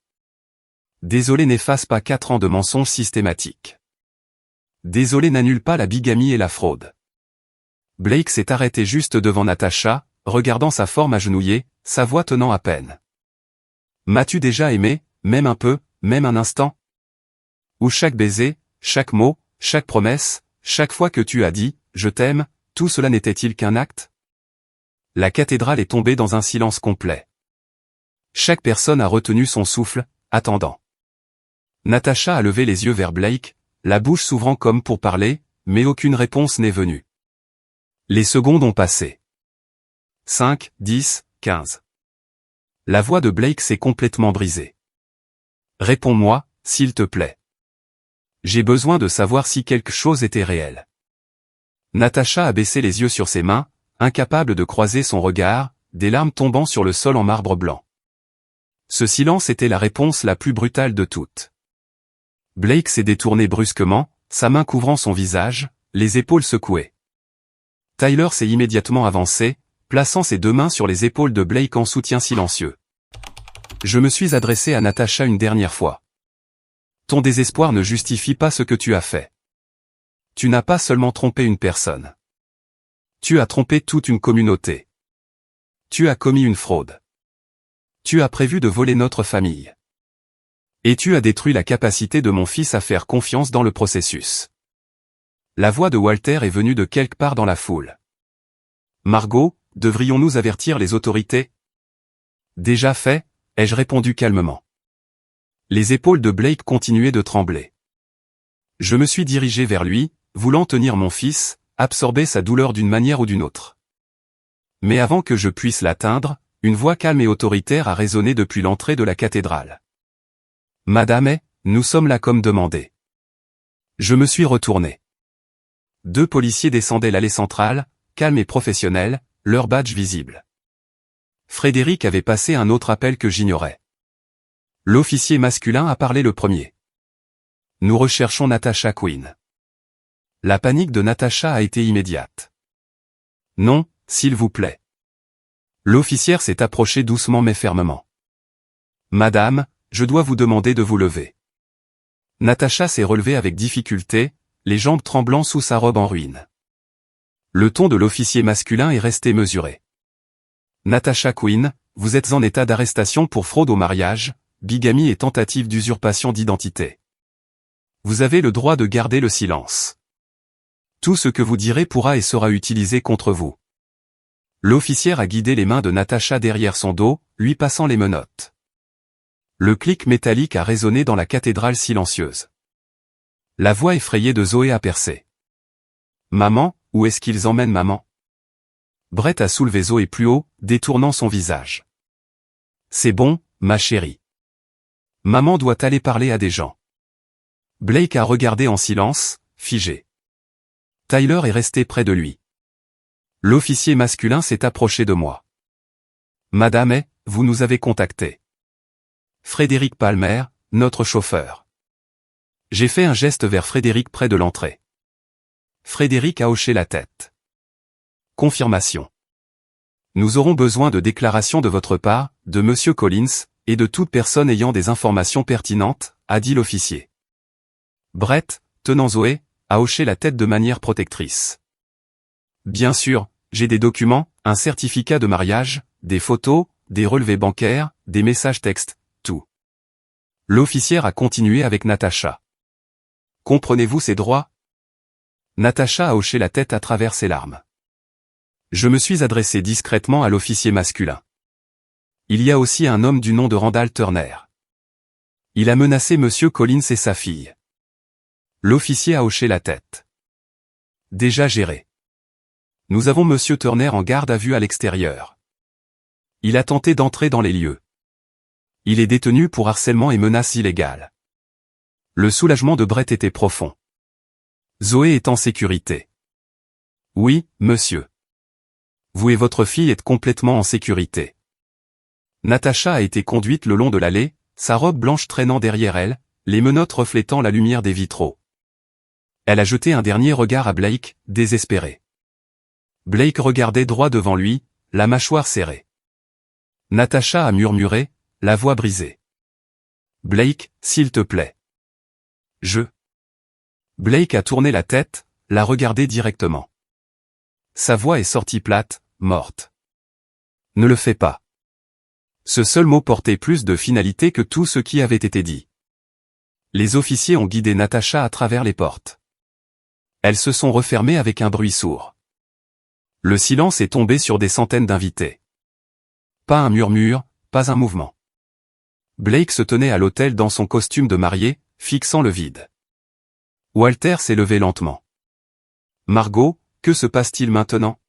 Désolé n'efface pas 4 ans de mensonges systématiques. Désolé n'annule pas la bigamie et la fraude. Blake s'est arrêté juste devant Natacha, regardant sa forme agenouillée, sa voix tenant à peine. M'as-tu déjà aimé, même un peu, même un instant? Où chaque baiser, chaque mot, chaque promesse, chaque fois que tu as dit « je t'aime », tout cela n'était-il qu'un acte? La cathédrale est tombée dans un silence complet. Chaque personne a retenu son souffle, attendant. Natacha a levé les yeux vers Blake, la bouche s'ouvrant comme pour parler, mais aucune réponse n'est venue. Les secondes ont passé. 5, 10, 15. La voix de Blake s'est complètement brisée. Réponds-moi, s'il te plaît. J'ai besoin de savoir si quelque chose était réel. Natacha a baissé les yeux sur ses mains, incapable de croiser son regard, des larmes tombant sur le sol en marbre blanc. Ce silence était la réponse la plus brutale de toutes. Blake s'est détourné brusquement, sa main couvrant son visage, les épaules secouées. Tyler s'est immédiatement avancé, plaçant ses deux mains sur les épaules de Blake en soutien silencieux. Je me suis adressé à Natasha une dernière fois. Ton désespoir ne justifie pas ce que tu as fait. Tu n'as pas seulement trompé une personne. Tu as trompé toute une communauté. Tu as commis une fraude. Tu as prévu de voler notre famille. Et tu as détruit la capacité de mon fils à faire confiance dans le processus. La voix de Walter est venue de quelque part dans la foule. Margot, devrions-nous avertir les autorités? Déjà fait, ai-je répondu calmement. Les épaules de Blake continuaient de trembler. Je me suis dirigé vers lui, voulant tenir mon fils, absorber sa douleur d'une manière ou d'une autre. Mais avant que je puisse l'atteindre, une voix calme et autoritaire a résonné depuis l'entrée de la cathédrale. Madame, nous sommes là comme demandé. Je me suis retourné. 2 policiers descendaient l'allée centrale, calmes et professionnels, leur badge visible. Frédéric avait passé un autre appel que j'ignorais. L'officier masculin a parlé le premier. Nous recherchons Natasha Quinn. La panique de Natasha a été immédiate. Non, s'il vous plaît. L'officière s'est approché doucement mais fermement. Madame, je dois vous demander de vous lever. Natasha s'est relevée avec difficulté, les jambes tremblant sous sa robe en ruine. Le ton de l'officier masculin est resté mesuré. Natasha Quinn, vous êtes en état d'arrestation pour fraude au mariage, bigamie et tentative d'usurpation d'identité. Vous avez le droit de garder le silence. Tout ce que vous direz pourra et sera utilisé contre vous. L'officière a guidé les mains de Natasha derrière son dos, lui passant les menottes. Le clic métallique a résonné dans la cathédrale silencieuse. La voix effrayée de Zoé a percé. Maman, où est-ce qu'ils emmènent maman? Brett a soulevé Zoé plus haut, détournant son visage. C'est bon, ma chérie. Maman doit aller parler à des gens. Blake a regardé en silence, figé. Tyler est resté près de lui. L'officier masculin s'est approché de moi. Madame, vous nous avez contacté. Frédéric Palmer, notre chauffeur. J'ai fait un geste vers Frédéric près de l'entrée. Frédéric a hoché la tête. Confirmation. Nous aurons besoin de déclarations de votre part, de Monsieur Collins, et de toute personne ayant des informations pertinentes, a dit l'officier. Brett, tenant Zoé, a hoché la tête de manière protectrice. Bien sûr, j'ai des documents, un certificat de mariage, des photos, des relevés bancaires, des messages textes, tout. L'officière a continué avec Natasha. Comprenez-vous ses droits? Natasha a hoché la tête à travers ses larmes. Je me suis adressé discrètement à l'officier masculin. Il y a aussi un homme du nom de Randall Turner. Il a menacé Monsieur Collins et sa fille. L'officier a hoché la tête. Déjà géré. Nous avons Monsieur Turner en garde à vue à l'extérieur. Il a tenté d'entrer dans les lieux. Il est détenu pour harcèlement et menaces illégales. Le soulagement de Brett était profond. Zoé est en sécurité. Oui, monsieur. Vous et votre fille êtes complètement en sécurité. Natasha a été conduite le long de l'allée, sa robe blanche traînant derrière elle, les menottes reflétant la lumière des vitraux. Elle a jeté un dernier regard à Blake, désespéré. Blake regardait droit devant lui, la mâchoire serrée. Natasha a murmuré, la voix brisée. Blake, s'il te plaît. Blake a tourné la tête, l'a regardé directement. Sa voix est sortie plate, morte. Ne le fais pas. Ce seul mot portait plus de finalité que tout ce qui avait été dit. Les officiers ont guidé Natasha à travers les portes. Elles se sont refermées avec un bruit sourd. Le silence est tombé sur des centaines d'invités. Pas un murmure, pas un mouvement. Blake se tenait à l'autel dans son costume de mariée, fixant le vide. Walter s'est levé lentement. Margot, que se passe-t-il maintenant?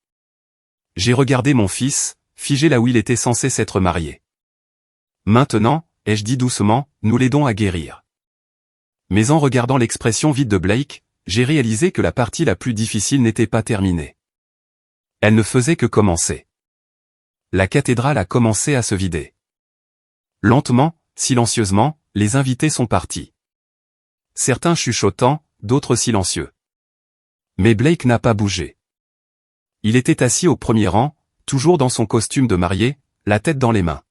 J'ai regardé mon fils, figé là où il était censé s'être marié. Maintenant, ai-je dit doucement, nous l'aidons à guérir. Mais en regardant l'expression vide de Blake, j'ai réalisé que la partie la plus difficile n'était pas terminée. Elle ne faisait que commencer. La cathédrale a commencé à se vider. Lentement, silencieusement, les invités sont partis. Certains chuchotant, d'autres silencieux. Mais Blake n'a pas bougé. Il était assis au premier rang, toujours dans son costume de mariée, la tête dans les mains.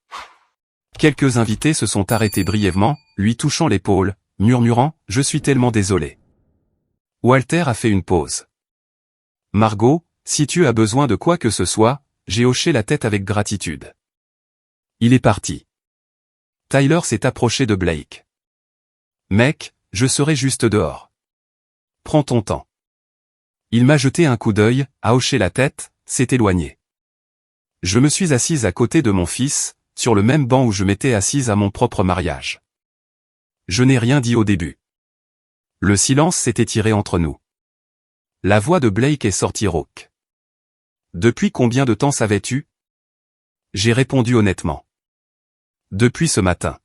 Quelques invités se sont arrêtés brièvement, lui touchant l'épaule, murmurant « Je suis tellement désolé ». Walter a fait une pause. « Margot, si tu as besoin de quoi que ce soit », j'ai hoché la tête avec gratitude. Il est parti. Tyler s'est approché de Blake. « Mec, je serai juste dehors. Prends ton temps. » Il m'a jeté un coup d'œil, a hoché la tête, s'est éloigné. Je me suis assise à côté de mon fils, sur le même banc où je m'étais assise à mon propre mariage. Je n'ai rien dit au début. Le silence s'est étiré entre nous. La voix de Blake est sortie rauque. « Depuis combien de temps savais-tu » J'ai répondu honnêtement. « Depuis ce matin. »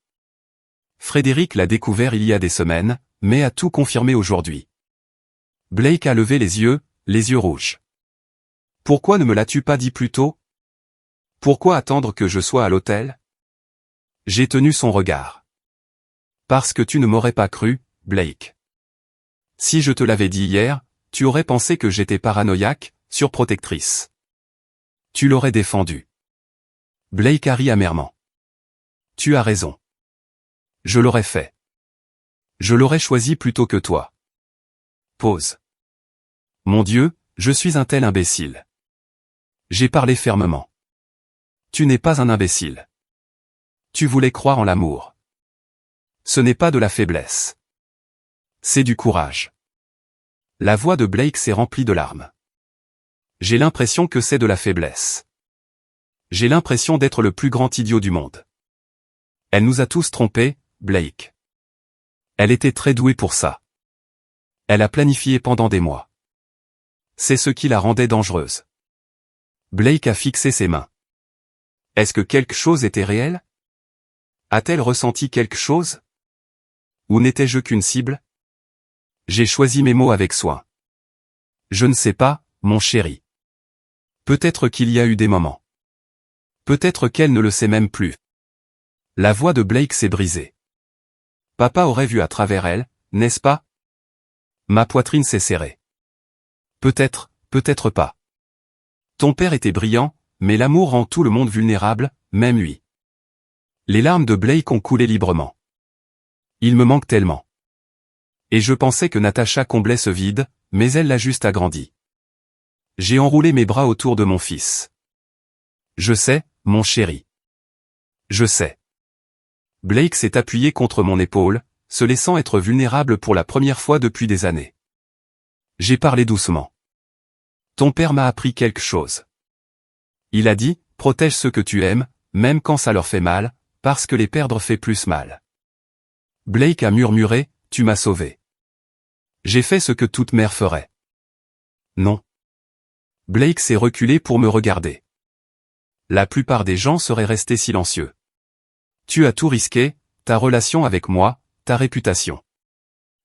Frédéric l'a découvert il y a des semaines, mais a tout confirmé aujourd'hui. Blake a levé les yeux rouges. « Pourquoi ne me l'as-tu pas dit plus tôt ? Pourquoi attendre que je sois à l'hôtel ?» J'ai tenu son regard. « Parce que tu ne m'aurais pas cru, Blake. Si je te l'avais dit hier, tu aurais pensé que j'étais paranoïaque, surprotectrice. Tu l'aurais défendu. » Blake a ri amèrement. « Tu as raison. Je l'aurais fait. Je l'aurais choisi plutôt que toi. » Pause. « Mon Dieu, je suis un tel imbécile. » J'ai parlé fermement. « Tu n'es pas un imbécile. Tu voulais croire en l'amour. Ce n'est pas de la faiblesse. C'est du courage. » La voix de Blake s'est remplie de larmes. « J'ai l'impression que c'est de la faiblesse. J'ai l'impression d'être le plus grand idiot du monde. Elle nous a tous trompés, Blake. Elle était très douée pour ça. Elle a planifié pendant des mois. C'est ce qui la rendait dangereuse. » Blake a fixé ses mains. Est-ce que quelque chose était réel? A-t-elle ressenti quelque chose? Ou n'étais-je qu'une cible? J'ai choisi mes mots avec soin. Je ne sais pas, mon chéri. Peut-être qu'il y a eu des moments. Peut-être qu'elle ne le sait même plus. La voix de Blake s'est brisée. Papa aurait vu à travers elle, n'est-ce pas? Ma poitrine s'est serrée. Peut-être, peut-être pas. Ton père était brillant, mais l'amour rend tout le monde vulnérable, même lui. Les larmes de Blake ont coulé librement. Il me manque tellement. Et je pensais que Natacha comblait ce vide, mais elle l'a juste agrandi. J'ai enroulé mes bras autour de mon fils. Je sais, mon chéri. Je sais. Blake s'est appuyé contre mon épaule, se laissant être vulnérable pour la première fois depuis des années. J'ai parlé doucement. Ton père m'a appris quelque chose. Il a dit, protège ceux que tu aimes, même quand ça leur fait mal, parce que les perdre fait plus mal. Blake a murmuré, tu m'as sauvé. J'ai fait ce que toute mère ferait. Non. Blake s'est reculé pour me regarder. La plupart des gens seraient restés silencieux. Tu as tout risqué, ta relation avec moi, ta réputation.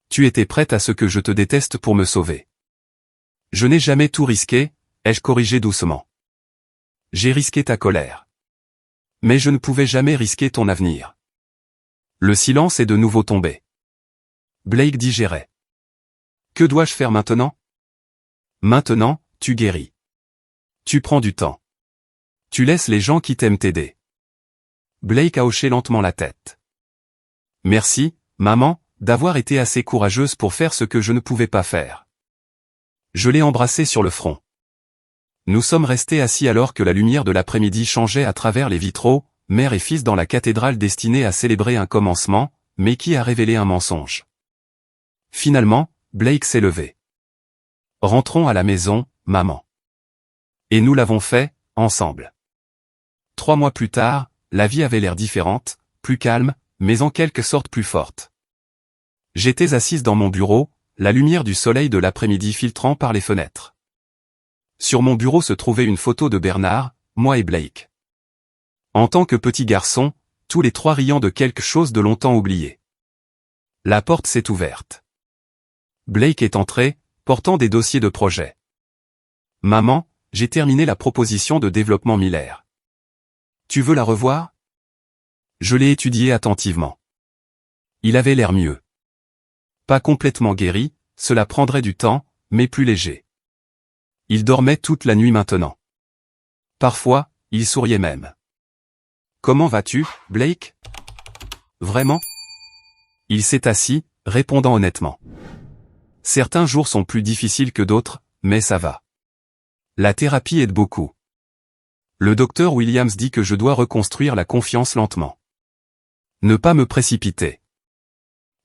Tu étais prête à ce que je te déteste pour me sauver. Je n'ai jamais tout risqué, ai-je corrigé doucement. J'ai risqué ta colère. Mais je ne pouvais jamais risquer ton avenir. Le silence est de nouveau tombé. Blake digérait. Que dois-je faire maintenant? Maintenant, tu guéris. Tu prends du temps. Tu laisses les gens qui t'aiment t'aider. Blake a hoché lentement la tête. Merci, maman, d'avoir été assez courageuse pour faire ce que je ne pouvais pas faire. Je l'ai embrassé sur le front. Nous sommes restés assis alors que la lumière de l'après-midi changeait à travers les vitraux, mère et fils dans la cathédrale destinée à célébrer un commencement, mais qui a révélé un mensonge. Finalement, Blake s'est levé. Rentrons à la maison, maman. Et nous l'avons fait, ensemble. 3 mois plus tard, la vie avait l'air différente, plus calme, mais en quelque sorte plus forte. J'étais assise dans mon bureau, la lumière du soleil de l'après-midi filtrant par les fenêtres. Sur mon bureau se trouvait une photo de Bernard, moi et Blake. En tant que petit garçon, tous les 3 riant de quelque chose de longtemps oublié. La porte s'est ouverte. Blake est entré, portant des dossiers de projet. Maman, j'ai terminé la proposition de développement Miller. Tu veux la revoir? Je l'ai étudiée attentivement. Il avait l'air mieux. Pas complètement guéri, cela prendrait du temps, mais plus léger. Il dormait toute la nuit maintenant. Parfois, il souriait même. « Comment vas-tu, Blake ? » « Vraiment ?» Il s'est assis, répondant honnêtement. « Certains jours sont plus difficiles que d'autres, mais ça va. La thérapie aide beaucoup. Le docteur Williams dit que je dois reconstruire la confiance lentement. Ne pas me précipiter. »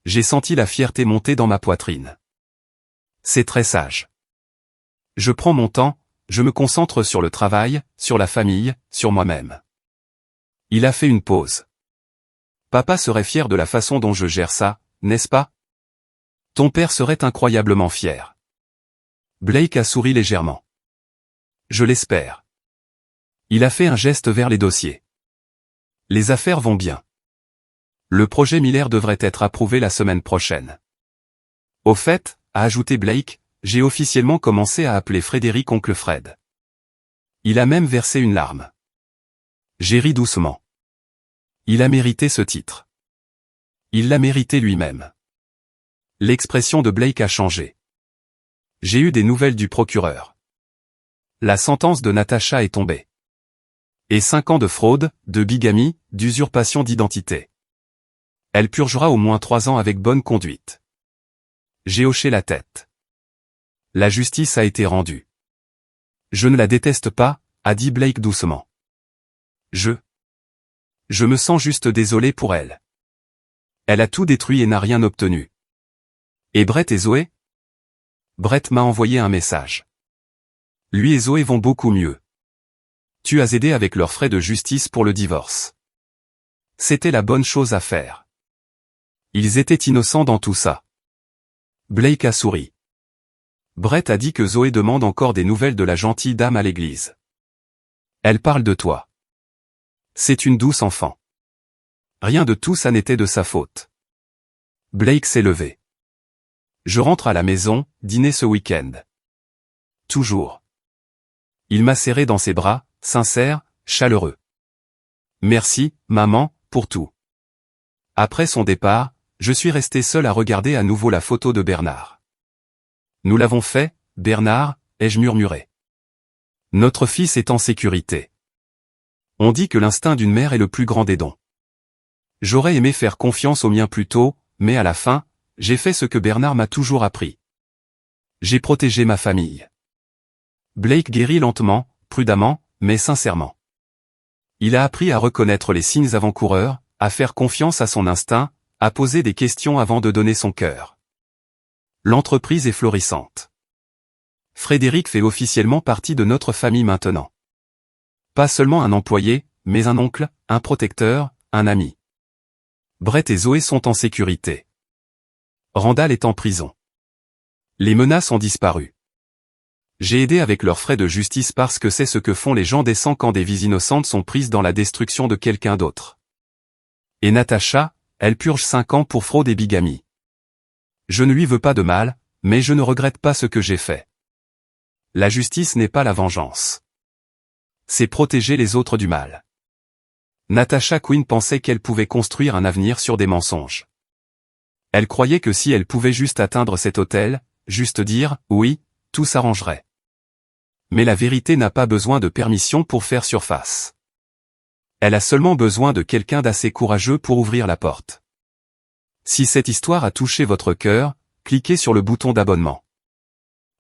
J'ai senti la fierté monter dans ma poitrine. C'est très sage. Je prends mon temps, je me concentre sur le travail, sur la famille, sur moi-même. Il a fait une pause. Papa serait fier de la façon dont je gère ça, n'est-ce pas? Ton père serait incroyablement fier. Blake a souri légèrement. Je l'espère. Il a fait un geste vers les dossiers. Les affaires vont bien. Le projet Miller devrait être approuvé la semaine prochaine. Au fait, a ajouté Blake, j'ai officiellement commencé à appeler Frédéric oncle Fred. Il a même versé une larme. J'ai ri doucement. Il a mérité ce titre. Il l'a mérité lui-même. L'expression de Blake a changé. J'ai eu des nouvelles du procureur. La sentence de Natasha est tombée. Et 5 ans de fraude, de bigamie, d'usurpation d'identité. Elle purgera au moins 3 ans avec bonne conduite. J'ai hoché la tête. La justice a été rendue. Je ne la déteste pas, a dit Blake doucement. Je me sens juste désolé pour elle. Elle a tout détruit et n'a rien obtenu. Et Brett et Zoé? Brett m'a envoyé un message. Lui et Zoé vont beaucoup mieux. Tu as aidé avec leurs frais de justice pour le divorce. C'était la bonne chose à faire. Ils étaient innocents dans tout ça. Blake a souri. Brett a dit que Zoé demande encore des nouvelles de la gentille dame à l'église. Elle parle de toi. C'est une douce enfant. Rien de tout ça n'était de sa faute. Blake s'est levé. Je rentre à la maison, dîner ce week-end. Toujours. Il m'a serré dans ses bras, sincère, chaleureux. Merci, maman, pour tout. Après son départ, je suis resté seul à regarder à nouveau la photo de Bernard. Nous l'avons fait, Bernard, ai-je murmuré. Notre fils est en sécurité. On dit que l'instinct d'une mère est le plus grand des dons. J'aurais aimé faire confiance au mien plus tôt, mais à la fin, j'ai fait ce que Bernard m'a toujours appris. J'ai protégé ma famille. Blake guérit lentement, prudemment, mais sincèrement. Il a appris à reconnaître les signes avant-coureurs, à faire confiance à son instinct, à poser des questions avant de donner son cœur. L'entreprise est florissante. Frédéric fait officiellement partie de notre famille maintenant. Pas seulement un employé, mais un oncle, un protecteur, un ami. Brett et Zoé sont en sécurité. Randall est en prison. Les menaces ont disparu. J'ai aidé avec leurs frais de justice parce que c'est ce que font les gens décents quand des vies innocentes sont prises dans la destruction de quelqu'un d'autre. Et Natasha, elle purge 5 ans pour fraude et bigamie. Je ne lui veux pas de mal, mais je ne regrette pas ce que j'ai fait. La justice n'est pas la vengeance. C'est protéger les autres du mal. Natasha Quinn pensait qu'elle pouvait construire un avenir sur des mensonges. Elle croyait que si elle pouvait juste atteindre cet hôtel, juste dire « oui », tout s'arrangerait. Mais la vérité n'a pas besoin de permission pour faire surface. Elle a seulement besoin de quelqu'un d'assez courageux pour ouvrir la porte. Si cette histoire a touché votre cœur, cliquez sur le bouton d'abonnement.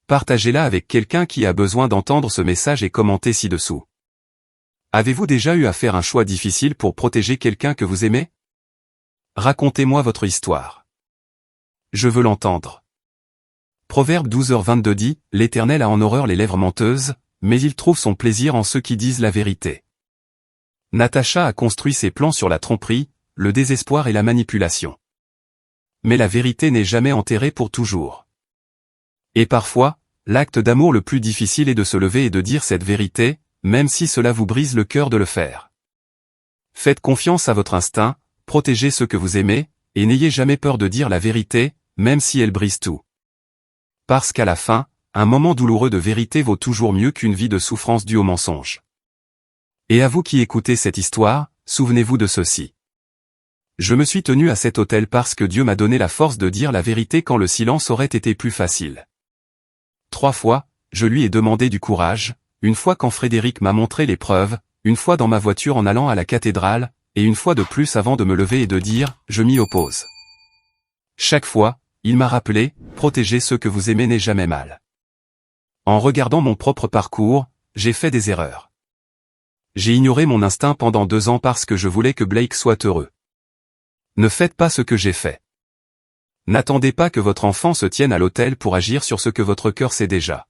Partagez-la avec quelqu'un qui a besoin d'entendre ce message et commentez ci-dessous. Avez-vous déjà eu à faire un choix difficile pour protéger quelqu'un que vous aimez? Racontez-moi votre histoire. Je veux l'entendre. Proverbe 12h22 dit, « L'Éternel a en horreur les lèvres menteuses, mais il trouve son plaisir en ceux qui disent la vérité. » Natasha a construit ses plans sur la tromperie, le désespoir et la manipulation. Mais la vérité n'est jamais enterrée pour toujours. Et parfois, l'acte d'amour le plus difficile est de se lever et de dire cette vérité, même si cela vous brise le cœur de le faire. Faites confiance à votre instinct, protégez ceux que vous aimez, et n'ayez jamais peur de dire la vérité, même si elle brise tout. Parce qu'à la fin, un moment douloureux de vérité vaut toujours mieux qu'une vie de souffrance due au mensonge. Et à vous qui écoutez cette histoire, souvenez-vous de ceci. Je me suis tenu à cet hôtel parce que Dieu m'a donné la force de dire la vérité quand le silence aurait été plus facile. 3 fois, je lui ai demandé du courage, une fois quand Frédéric m'a montré les preuves, une fois dans ma voiture en allant à la cathédrale, et une fois de plus avant de me lever et de dire « je m'y oppose ». Chaque fois, il m'a rappelé « protéger ceux que vous aimez n'est jamais mal ». En regardant mon propre parcours, j'ai fait des erreurs. J'ai ignoré mon instinct pendant 2 ans parce que je voulais que Blake soit heureux. Ne faites pas ce que j'ai fait. N'attendez pas que votre enfant se tienne à l'autel pour agir sur ce que votre cœur sait déjà.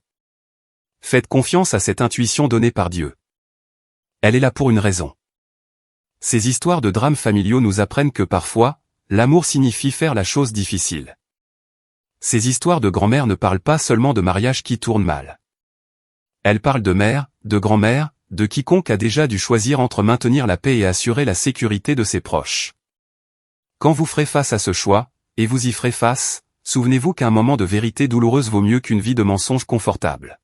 Faites confiance à cette intuition donnée par Dieu. Elle est là pour une raison. Ces histoires de drames familiaux nous apprennent que parfois, l'amour signifie faire la chose difficile. Ces histoires de grand-mère ne parlent pas seulement de mariages qui tournent mal. Elles parlent de mère, de grand-mère, de quiconque a déjà dû choisir entre maintenir la paix et assurer la sécurité de ses proches. Quand vous ferez face à ce choix, et vous y ferez face, souvenez-vous qu'un moment de vérité douloureuse vaut mieux qu'une vie de mensonges confortables.